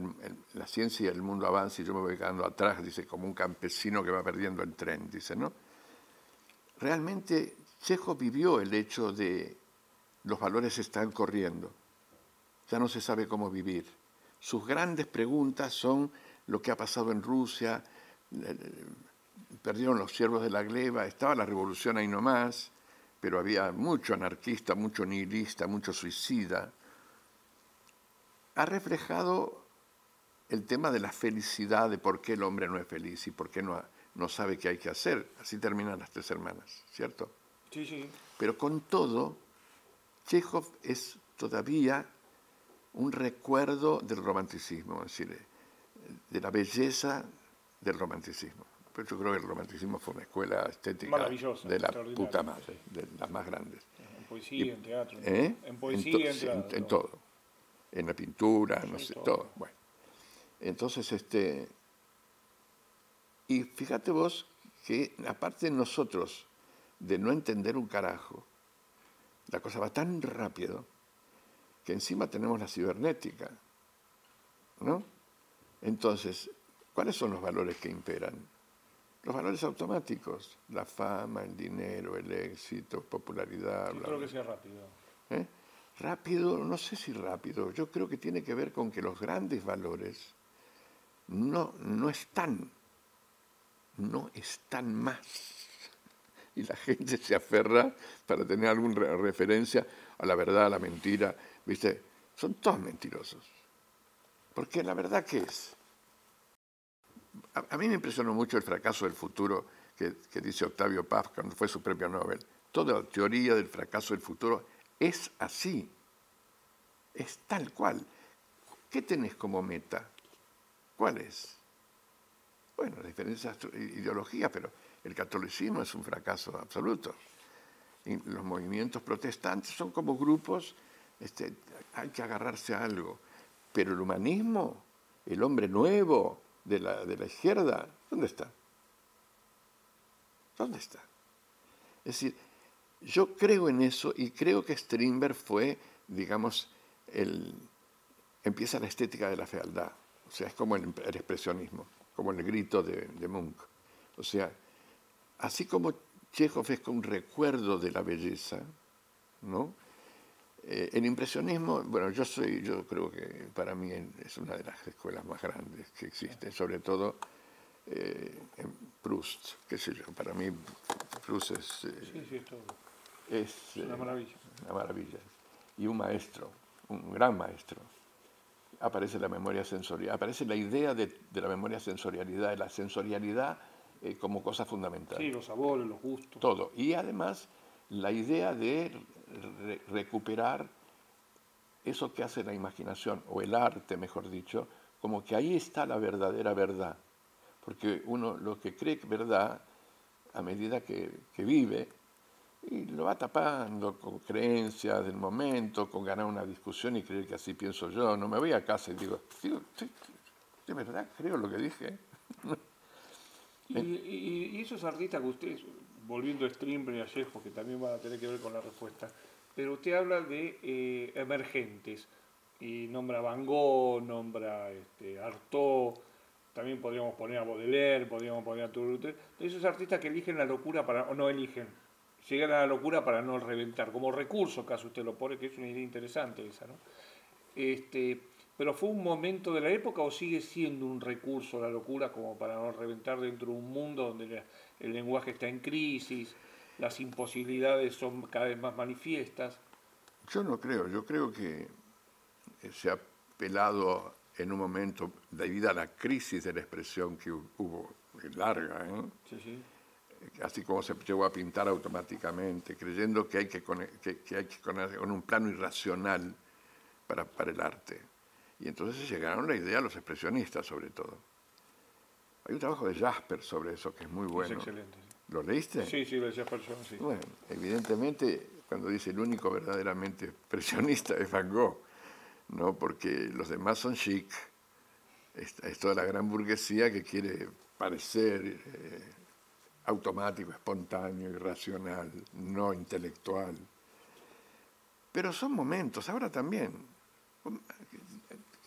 la ciencia y el mundo avanza y yo me voy quedando atrás, dice, como un campesino que va perdiendo el tren, dice, ¿no? Realmente Chekhov vivió el hecho de los valores están corriendo, ya no se sabe cómo vivir. Sus grandes preguntas son lo que ha pasado en Rusia, perdieron los siervos de la gleba, estaba la revolución ahí nomás, pero había mucho anarquista, mucho nihilista, mucho suicida. Ha reflejado el tema de la felicidad, de por qué el hombre no es feliz y por qué no sabe qué hay que hacer. Así terminan las tres hermanas, ¿cierto? Sí, sí. Pero con todo, Chekhov es todavía un recuerdo del romanticismo, es decir, de la belleza del romanticismo. Pero yo creo que el romanticismo fue una escuela estética Maravillosa, de la extraordinaria. puta madre, de las más grandes. En poesía, en teatro. ¿Eh? En poesía, en Sí, teatro. en todo. En la pintura, no Sí, sé, todo. todo. Bueno. Entonces, y fíjate vos que aparte de nosotros, de no entender un carajo, la cosa va tan rápido que encima tenemos la cibernética, ¿no? Entonces, ¿cuáles son los valores que imperan? Los valores automáticos, la fama, el dinero, el éxito, popularidad, Yo bla, creo bla. que sea rápido. ¿Eh? Rápido, no sé si rápido, yo creo que tiene que ver con que los grandes valores no están más. Y la gente se aferra para tener alguna referencia a la verdad, a la mentira, ¿viste? Son todos mentirosos. Porque la verdad, ¿qué es? A mí me impresionó mucho el fracaso del futuro que dice Octavio Paz cuando fue su premio Nobel. Toda la teoría del fracaso del futuro es así, es tal cual. ¿Qué tenés como meta? ¿Cuál es? Bueno, diferentes ideologías, pero el catolicismo es un fracaso absoluto. Y los movimientos protestantes son como grupos, hay que agarrarse a algo. Pero el humanismo, el hombre nuevo de la izquierda, ¿dónde está? ¿Dónde está? Es decir, yo creo en eso y creo que Strindberg fue, digamos, empieza la estética de la fealdad. O sea, es como el expresionismo, como el grito de Munch. O sea, así como Chekhov es un recuerdo de la belleza, ¿no? El impresionismo, bueno, yo creo que para mí es una de las escuelas más grandes que existe, sobre todo en Proust, qué sé yo, para mí Proust Sí, sí, es todo. es Es una maravilla. una maravilla. Y un maestro, un gran maestro. Aparece la memoria sensorial, aparece la idea de la memoria sensorialidad, de la sensorialidad como cosa fundamental. Sí, los sabores, los gustos. Todo. Y además la idea de recuperar eso que hace la imaginación, o el arte, mejor dicho, como que ahí está la verdadera verdad. Porque uno lo que cree que es verdad, a medida que vive, y lo va tapando con creencias del momento, con ganar una discusión y creer que así pienso yo. No me voy a casa y digo, sí, de verdad creo lo que dije. Y esos artistas que usted, volviendo a Strindberg y a Chekhov, que también van a tener que ver con la respuesta, pero usted habla de emergentes, y nombra Van Gogh, nombra Artaud, también podríamos poner a Baudelaire, podríamos poner a Toulouse, esos artistas que eligen la locura o no eligen, llegan a la locura para no reventar, como recurso, caso usted lo pone, que es una idea interesante esa, ¿no? Pero ¿fue un momento de la época o sigue siendo un recurso la locura como para no reventar dentro de un mundo donde el lenguaje está en crisis, las imposibilidades son cada vez más manifiestas? Yo no creo, yo creo que se ha apelado en un momento, debido a la crisis de la expresión que hubo, larga, Sí, sí. así como se llegó a pintar automáticamente, creyendo que hay que conectar con un plano irracional para el arte. Y entonces llegaron la idea a los expresionistas, sobre todo. Hay un trabajo de Jasper sobre eso que es muy bueno. Es excelente. ¿Lo leíste? Sí, sí, lo decía Persón, sí. Bueno, evidentemente, cuando dice el único verdaderamente expresionista es Van Gogh, ¿no? Porque los demás son chic, es toda la gran burguesía que quiere parecer automático, espontáneo, irracional, no intelectual. Pero son momentos, ahora también.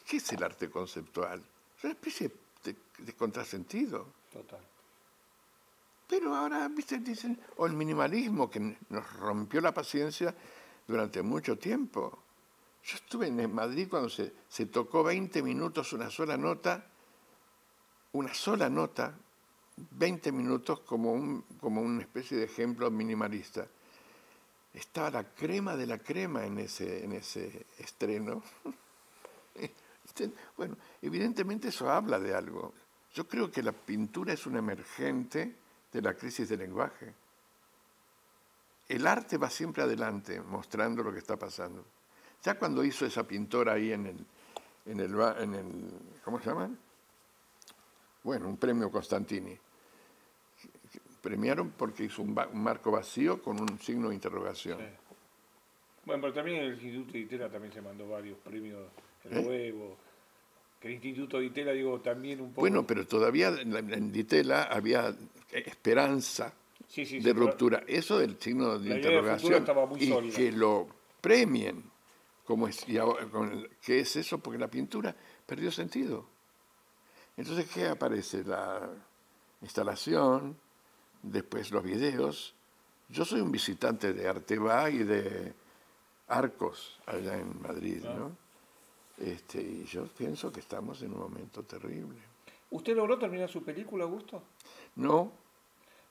¿Qué es el arte conceptual? Es una especie de contrasentido. Total. Pero ahora, ¿viste? Dicen, o el minimalismo que nos rompió la paciencia durante mucho tiempo. Yo estuve en Madrid cuando se tocó 20 minutos una sola nota, 20 minutos como una especie de ejemplo minimalista. Estaba la crema de la crema en ese estreno. Bueno, evidentemente eso habla de algo. Yo creo que la pintura es un emergente de la crisis del lenguaje. El arte va siempre adelante, mostrando lo que está pasando. Ya cuando hizo esa pintora ahí en el ¿cómo se llama? Bueno, un premio Constantini. Premiaron porque hizo un marco vacío con un signo de interrogación. Sí. Bueno, pero también el Instituto de Itela también se mandó varios premios, el Huevo, que el Instituto de Itela, digo, también un poco... Bueno, pero todavía en Ditela había esperanza sí, de ruptura. Eso del signo de interrogación estaba muy y sólida. que lo premien, ¿qué es eso? Porque la pintura perdió sentido. Entonces, ¿qué aparece? La instalación, después los videos. Yo soy un visitante de Arteba y de Arcos, allá en Madrid, ¿no? Y yo pienso que estamos en un momento terrible. ¿Usted logró terminar su película, Augusto? No,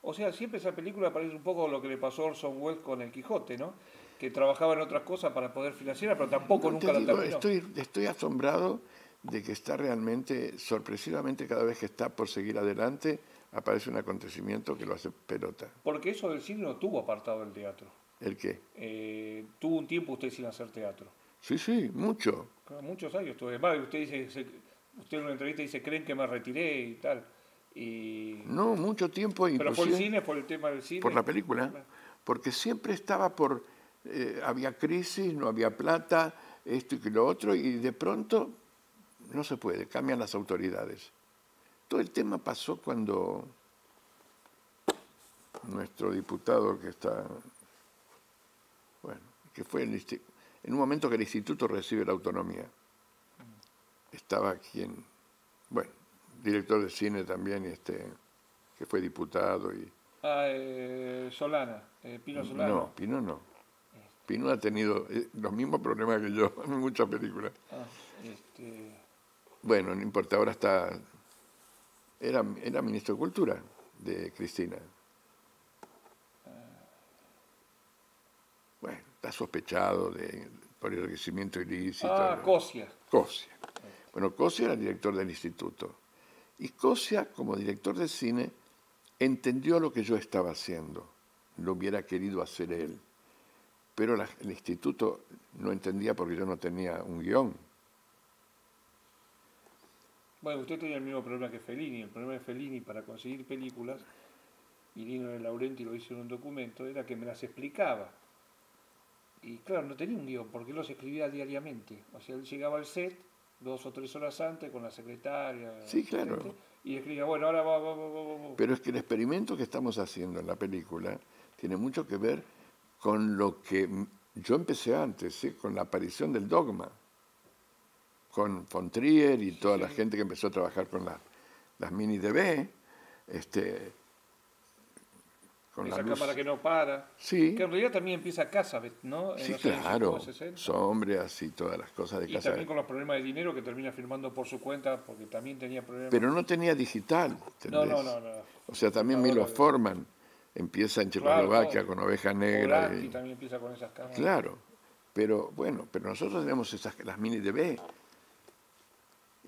O sea, siempre esa película parece un poco lo que le pasó a Orson Welles con El Quijote, ¿no? Que trabajaba en otras cosas para poder financiarla, pero tampoco nunca la terminó. estoy asombrado de que está realmente, sorpresivamente, cada vez que está por seguir adelante, aparece un acontecimiento que lo hace pelota. Porque eso del cine no tuvo apartado del teatro. ¿El qué? Tuvo un tiempo usted sin hacer teatro. Sí, mucho. Muchos años tuve. Además, usted dice, usted en una entrevista dice, creen que me retiré y tal. No, mucho tiempo. ¿Pero por el cine, por el tema del cine? Por la película. Porque siempre estaba había crisis, no había plata, esto y lo otro, y de pronto no se puede, cambian las autoridades. Todo el tema pasó cuando nuestro diputado que está, bueno, que fue en un momento que el instituto recibe la autonomía. Estaba director de cine también, que fue diputado y... Solana, Pino Solana. No, Pino no. Pino ha tenido los mismos problemas que yo en muchas películas. Bueno, no importa, ahora era ministro de Cultura de Cristina. Bueno, está sospechado por enriquecimiento ilícito. Cosia. Cosia. Bueno, Cosia era el director del instituto. Y Cosia, como director de cine, entendió lo que yo estaba haciendo. Lo hubiera querido hacer él. Pero el instituto no entendía porque yo no tenía un guión. Bueno, usted tenía el mismo problema que Fellini. El problema de Fellini para conseguir películas, y Lino de Laurenti lo hizo en un documento, era que me las explicaba. Y claro, no tenía un guión, porque él los escribía diariamente. O sea, él llegaba al set 2 o 3 horas antes con la secretaria. Sí, claro. Y escribía, bueno, ahora va. Pero es que el experimento que estamos haciendo en la película tiene mucho que ver con lo que yo empecé antes, ¿sí? Con la aparición del dogma, con von Trier y toda la gente que empezó a trabajar con las mini DV, con esa la cámara que no para. Sí. Que en realidad también empieza Cassavet, ¿no? Sí, claro. Sombras y todas las cosas de Cassavet. Y también con los problemas de dinero que termina firmando por su cuenta porque también tenía problemas. Pero no tenía digital, ¿entendés? No. O sea, también Milos Forman empieza en Checoslovaquia con Oveja Negra. Y también empieza con esas cámaras. Claro. Pero bueno, pero nosotros tenemos las mini DV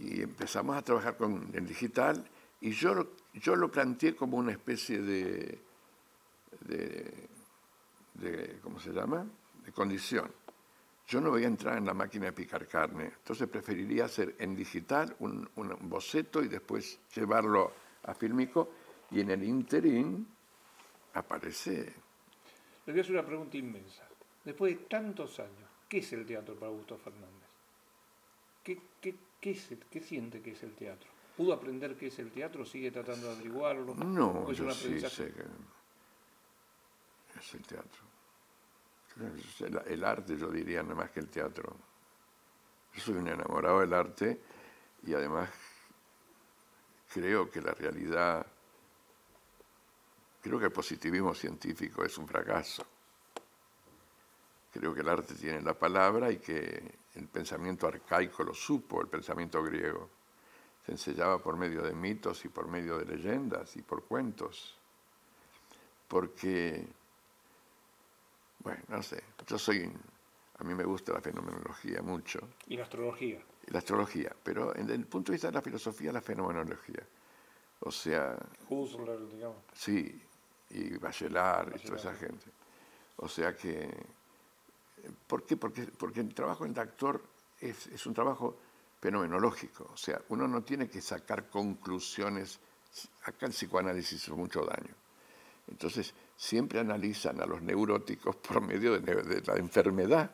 y empezamos a trabajar con el digital y yo lo planteé como una especie de ¿cómo se llama? De condición. Yo no voy a entrar en la máquina de picar carne, entonces preferiría hacer en digital un boceto y después llevarlo a fílmico y en el interín aparece. Le voy a hacer una pregunta inmensa. Después de tantos años, ¿qué es el teatro para Gustavo Fernández? ¿Qué siente que es el teatro? ¿Pudo aprender qué es el teatro? ¿Sigue tratando de averiguarlo? No, ¿O es yo un sí aprendizaje? sé que es el teatro. El arte, yo diría, nada más que el teatro. Yo soy un enamorado del arte y además creo que la realidad, creo que el positivismo científico es un fracaso. Creo que el arte tiene la palabra y que el pensamiento arcaico lo supo, el pensamiento griego. Se enseñaba por medio de mitos y por medio de leyendas y por cuentos. Porque, bueno, no sé, a mí me gusta la fenomenología mucho. Y la astrología. Y la astrología, pero desde el punto de vista de la filosofía, la fenomenología. O sea, Husserl, digamos. sí, y Bachelard y toda esa gente. O sea que, ¿por qué? Porque el trabajo del actor es un trabajo fenomenológico. O sea, uno no tiene que sacar conclusiones. Acá el psicoanálisis hizo mucho daño. Entonces, siempre analizan a los neuróticos por medio de la enfermedad.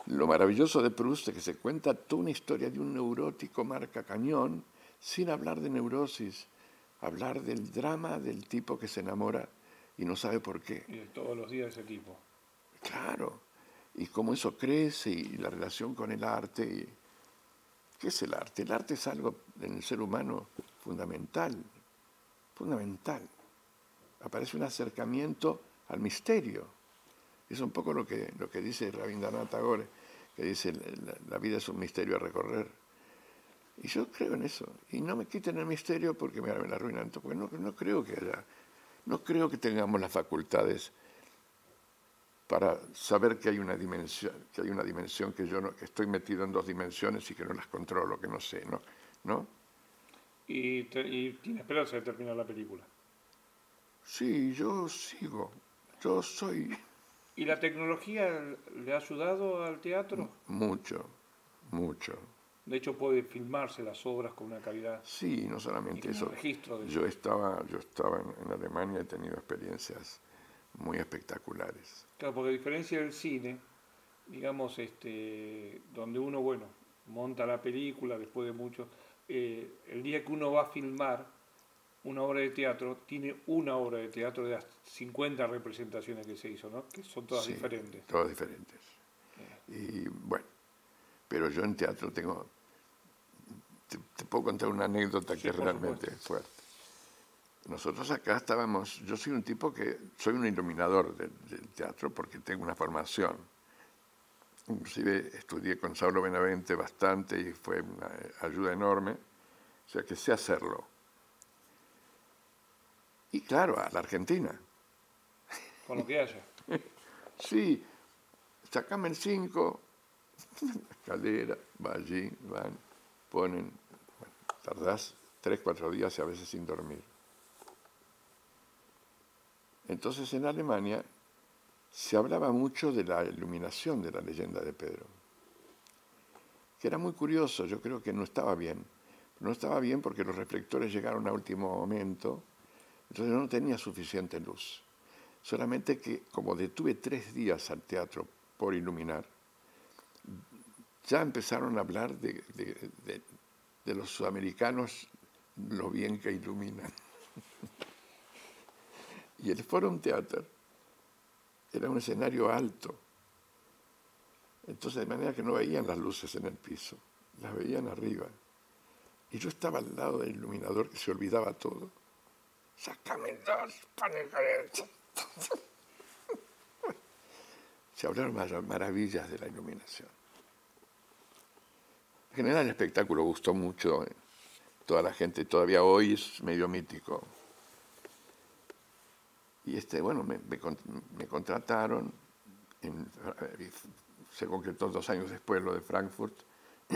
Lo maravilloso de Proust es que se cuenta toda una historia de un neurótico marca cañón, sin hablar de neurosis, hablar del drama del tipo que se enamora y no sabe por qué. Y de todos los días de ese tipo. Claro, y cómo eso crece y la relación con el arte. ¿Qué es el arte? El arte es algo en el ser humano fundamental, fundamental. Aparece un acercamiento al misterio. Es un poco lo que dice Rabindranath Tagore, que dice la vida es un misterio a recorrer. Y yo creo en eso. Y no me quiten el misterio porque me la arruinan. Porque no creo que tengamos las facultades para saber que hay una dimensión que yo que estoy metido en 2 dimensiones y que no las controlo, que no sé, ¿no? Y tiene esperanza de terminar la película. Sí, yo sigo. Yo soy ¿Y la tecnología le ha ayudado al teatro? mucho, mucho. De hecho, puede filmarse las obras con una calidad Sí, no y solamente con un eso. registro de Yo estaba en Alemania y he tenido experiencias muy espectaculares. Claro, porque a diferencia del cine, digamos, donde uno, bueno, monta la película después de mucho, el día que uno va a filmar una obra de teatro, tiene una obra de teatro de las 50 representaciones que se hizo, ¿no? Que son todas Sí, diferentes. todas diferentes. Y bueno, pero yo en teatro te puedo contar una anécdota Sí, que es por realmente supuesto. fuerte. Nosotros acá yo soy un tipo que soy un iluminador del teatro porque tengo una formación. Inclusive estudié con Saulo Benavente bastante y fue una ayuda enorme, o sea que sé hacerlo. Y claro, a la Argentina. Con lo que haya. Sí, sacame el 5, escalera, va allí, van, ponen, bueno, tardás 3, 4 días y a veces sin dormir. Entonces en Alemania se hablaba mucho de la iluminación de la leyenda de Pedro, que era muy curioso, yo creo que no estaba bien. No estaba bien porque los reflectores llegaron a último momento, entonces no tenía suficiente luz. Solamente que como detuve 3 días al teatro por iluminar, ya empezaron a hablar de los sudamericanos, lo bien que iluminan. Y el Forum Theater era un escenario alto. Entonces, de manera que no veían las luces en el piso, las veían arriba. Y yo estaba al lado del iluminador que se olvidaba todo. ¡Sácame 2 paneles! Se hablaron maravillas de la iluminación. En general el espectáculo gustó mucho. Toda la gente, todavía hoy es medio mítico. Y bueno, me contrataron, se concretó 2 años después lo de Frankfurt,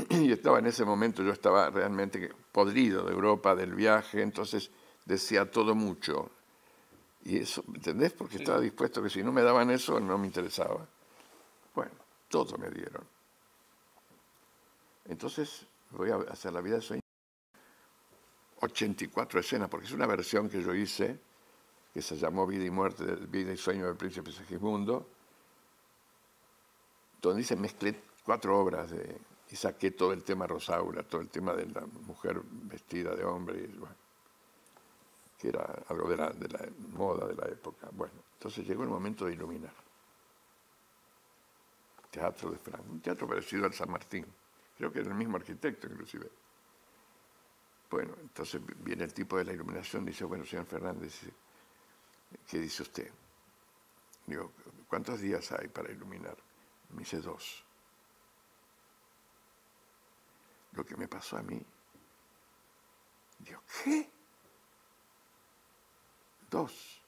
y estaba en ese momento, yo estaba realmente podrido de Europa, del viaje, entonces decía todo mucho. Y eso, ¿entendés? Porque Sí. estaba dispuesto que si no me daban eso, no me interesaba. Bueno, todo me dieron. Entonces voy a hacer La vida de sueño. 84 escenas, porque es una versión que yo hice, que se llamó Vida y Muerte, Vida y Sueño del Príncipe Segismundo, donde hice, mezclé 4 obras y saqué todo el tema Rosaura, todo el tema de la mujer vestida de hombre, y, bueno, que era algo de la moda de la época. Bueno, entonces llegó el momento de iluminar. Teatro de Frank, un teatro parecido al San Martín, creo que era el mismo arquitecto inclusive. Bueno, entonces viene el tipo de la iluminación, dice, bueno, señor Fernández, ¿qué dice usted? Digo, ¿cuántos días hay para iluminar? Me dice 2. Lo que me pasó a mí, digo, ¿qué? 2.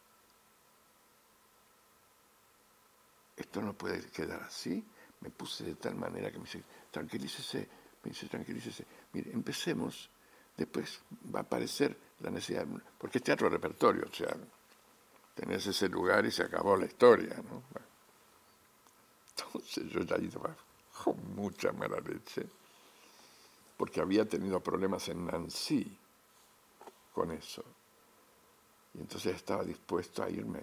Esto no puede quedar así. Me puse de tal manera que me dice, tranquilícese, Mire, empecemos, después va a aparecer la necesidad, porque es teatro de repertorio, o sea, tenés ese lugar y se acabó la historia, ¿no? Bueno, entonces yo ya iba con mucha mala leche, porque había tenido problemas en Nancy con eso. Y entonces estaba dispuesto a irme.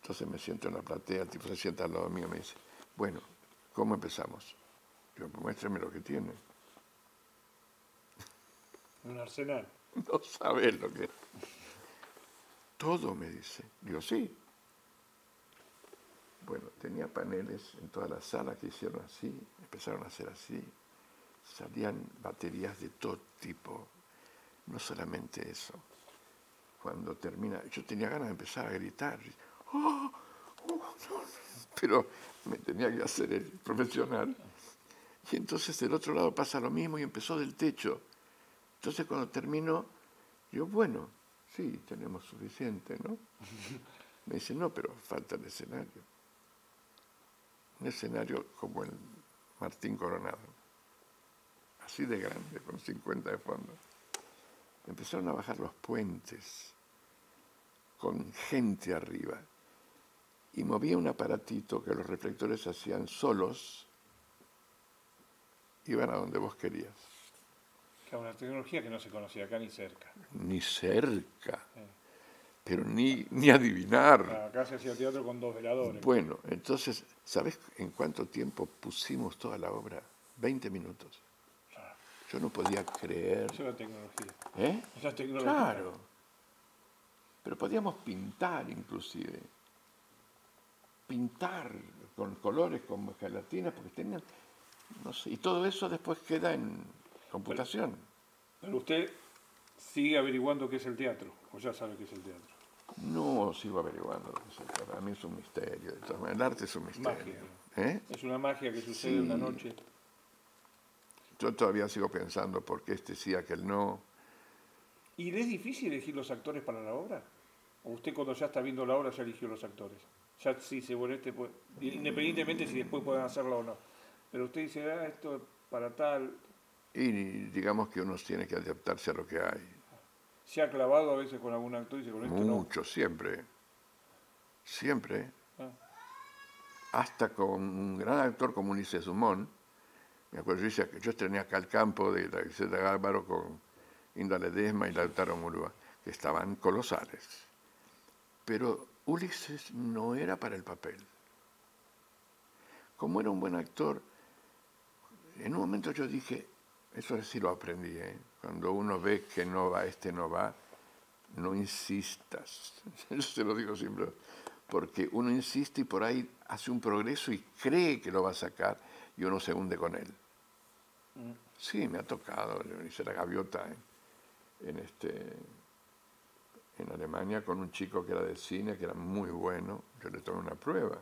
Entonces me siento en la platea, el tipo se sienta al lado mío y me dice, bueno, ¿cómo empezamos? Digo, muéstrame lo que tiene. Un arsenal. No sabes lo que es. Todo, me dice. Digo, sí. Bueno, tenía paneles en toda la sala que hicieron así, empezaron a hacer así. Salían baterías de todo tipo. No solamente eso. Cuando termina, yo tenía ganas de empezar a gritar. ¡Oh! ¡Oh! No! Pero me tenía que hacer el profesional. Y entonces del otro lado pasa lo mismo y empezó del techo. Entonces cuando terminó, digo, bueno, sí, tenemos suficiente, ¿no? Me dice, no, pero falta el escenario. Un escenario como el Martín Coronado. Así de grande, con 50 de fondo. Empezaron a bajar los puentes, con gente arriba. Y movía un aparatito que los reflectores hacían solos, iban a donde vos querías. Claro, una tecnología que no se conocía acá ni cerca. Ni cerca, pero ni adivinar. Claro, acá se hacía teatro con 2 veladores. Bueno, entonces, ¿sabés en cuánto tiempo pusimos toda la obra? 20 minutos. Claro. Yo no podía creer. Eso es la tecnología. ¿Eh? Esa es tecnología. Claro. Pero podíamos pintar inclusive. Pintar con colores, con gelatina, porque tenían, no sé, y todo eso después queda en computación. Pero usted sigue averiguando qué es el teatro, o ya sabe qué es el teatro. No sigo averiguando lo que es el teatro. Para mí es un misterio. De todas maneras, el arte es un misterio. Magia. ¿Eh? Es una magia que sucede Sí. una noche. Yo todavía sigo pensando por qué este sí, aquel no. ¿Y le es difícil elegir los actores para la obra? ¿O usted cuando ya está viendo la obra ya eligió los actores? Ya dice, bueno, independientemente si después pueden hacerlo o no. Pero usted dice, esto es para tal. Y digamos que uno tiene que adaptarse a lo que hay. Se ha clavado a veces con algún actor y dice, con esto no. Mucho, siempre. Siempre. Ah, Hasta con un gran actor como Ulises Dumont. Me acuerdo, yo estrené acá el campo de la Gisela Gálvaro con Inda Ledesma y Lautaro Murúa, que estaban colosales. Pero Ulises no era para el papel. Como era un buen actor, en un momento yo dije, eso sí lo aprendí, cuando uno ve que no va, no va, no insistas. Yo se lo digo siempre, porque uno insiste y por ahí hace un progreso y cree que lo va a sacar y uno se hunde con él. Sí, me ha tocado, yo hice La Gaviota en Alemania con un chico que era del cine, que era muy bueno, yo le tomé una prueba.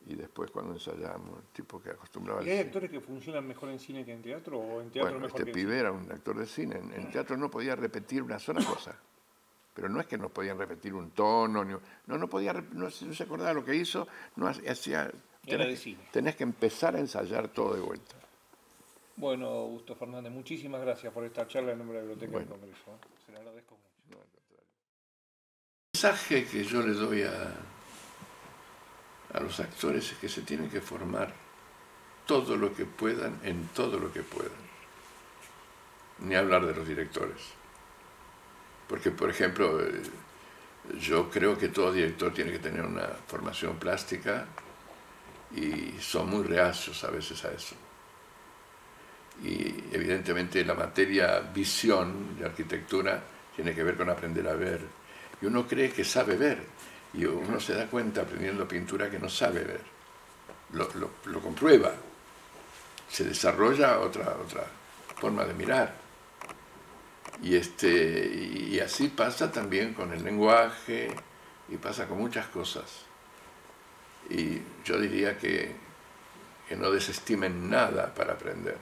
Y después cuando ensayamos, el tipo que acostumbraba al ¿Y hay cine. actores que funcionan mejor en cine que en teatro o en teatro Bueno, mejor este que en pibe cine? era un actor de cine, en teatro no podía repetir una sola cosa. pero no es que no podían repetir un tono, no podía, no se acordaba lo que hizo, no hacía, Era de cine. tenés que empezar a ensayar todo de vuelta. Bueno, Augusto Fernández, muchísimas gracias por esta charla en nombre de la Biblioteca del Congreso. Se lo agradezco mucho. El mensaje que yo le doy a los actores es que se tienen que formar todo lo que puedan en todo lo que puedan. Ni hablar de los directores. Porque, por ejemplo, yo creo que todo director tiene que tener una formación plástica y son muy reacios a veces a eso. Y evidentemente la materia visión de arquitectura tiene que ver con aprender a ver. Y uno cree que sabe ver, y uno se da cuenta aprendiendo pintura que no sabe ver. Lo comprueba. Se desarrolla otra forma de mirar. Y así pasa también con el lenguaje y pasa con muchas cosas. Y yo diría que no desestimen nada para aprender.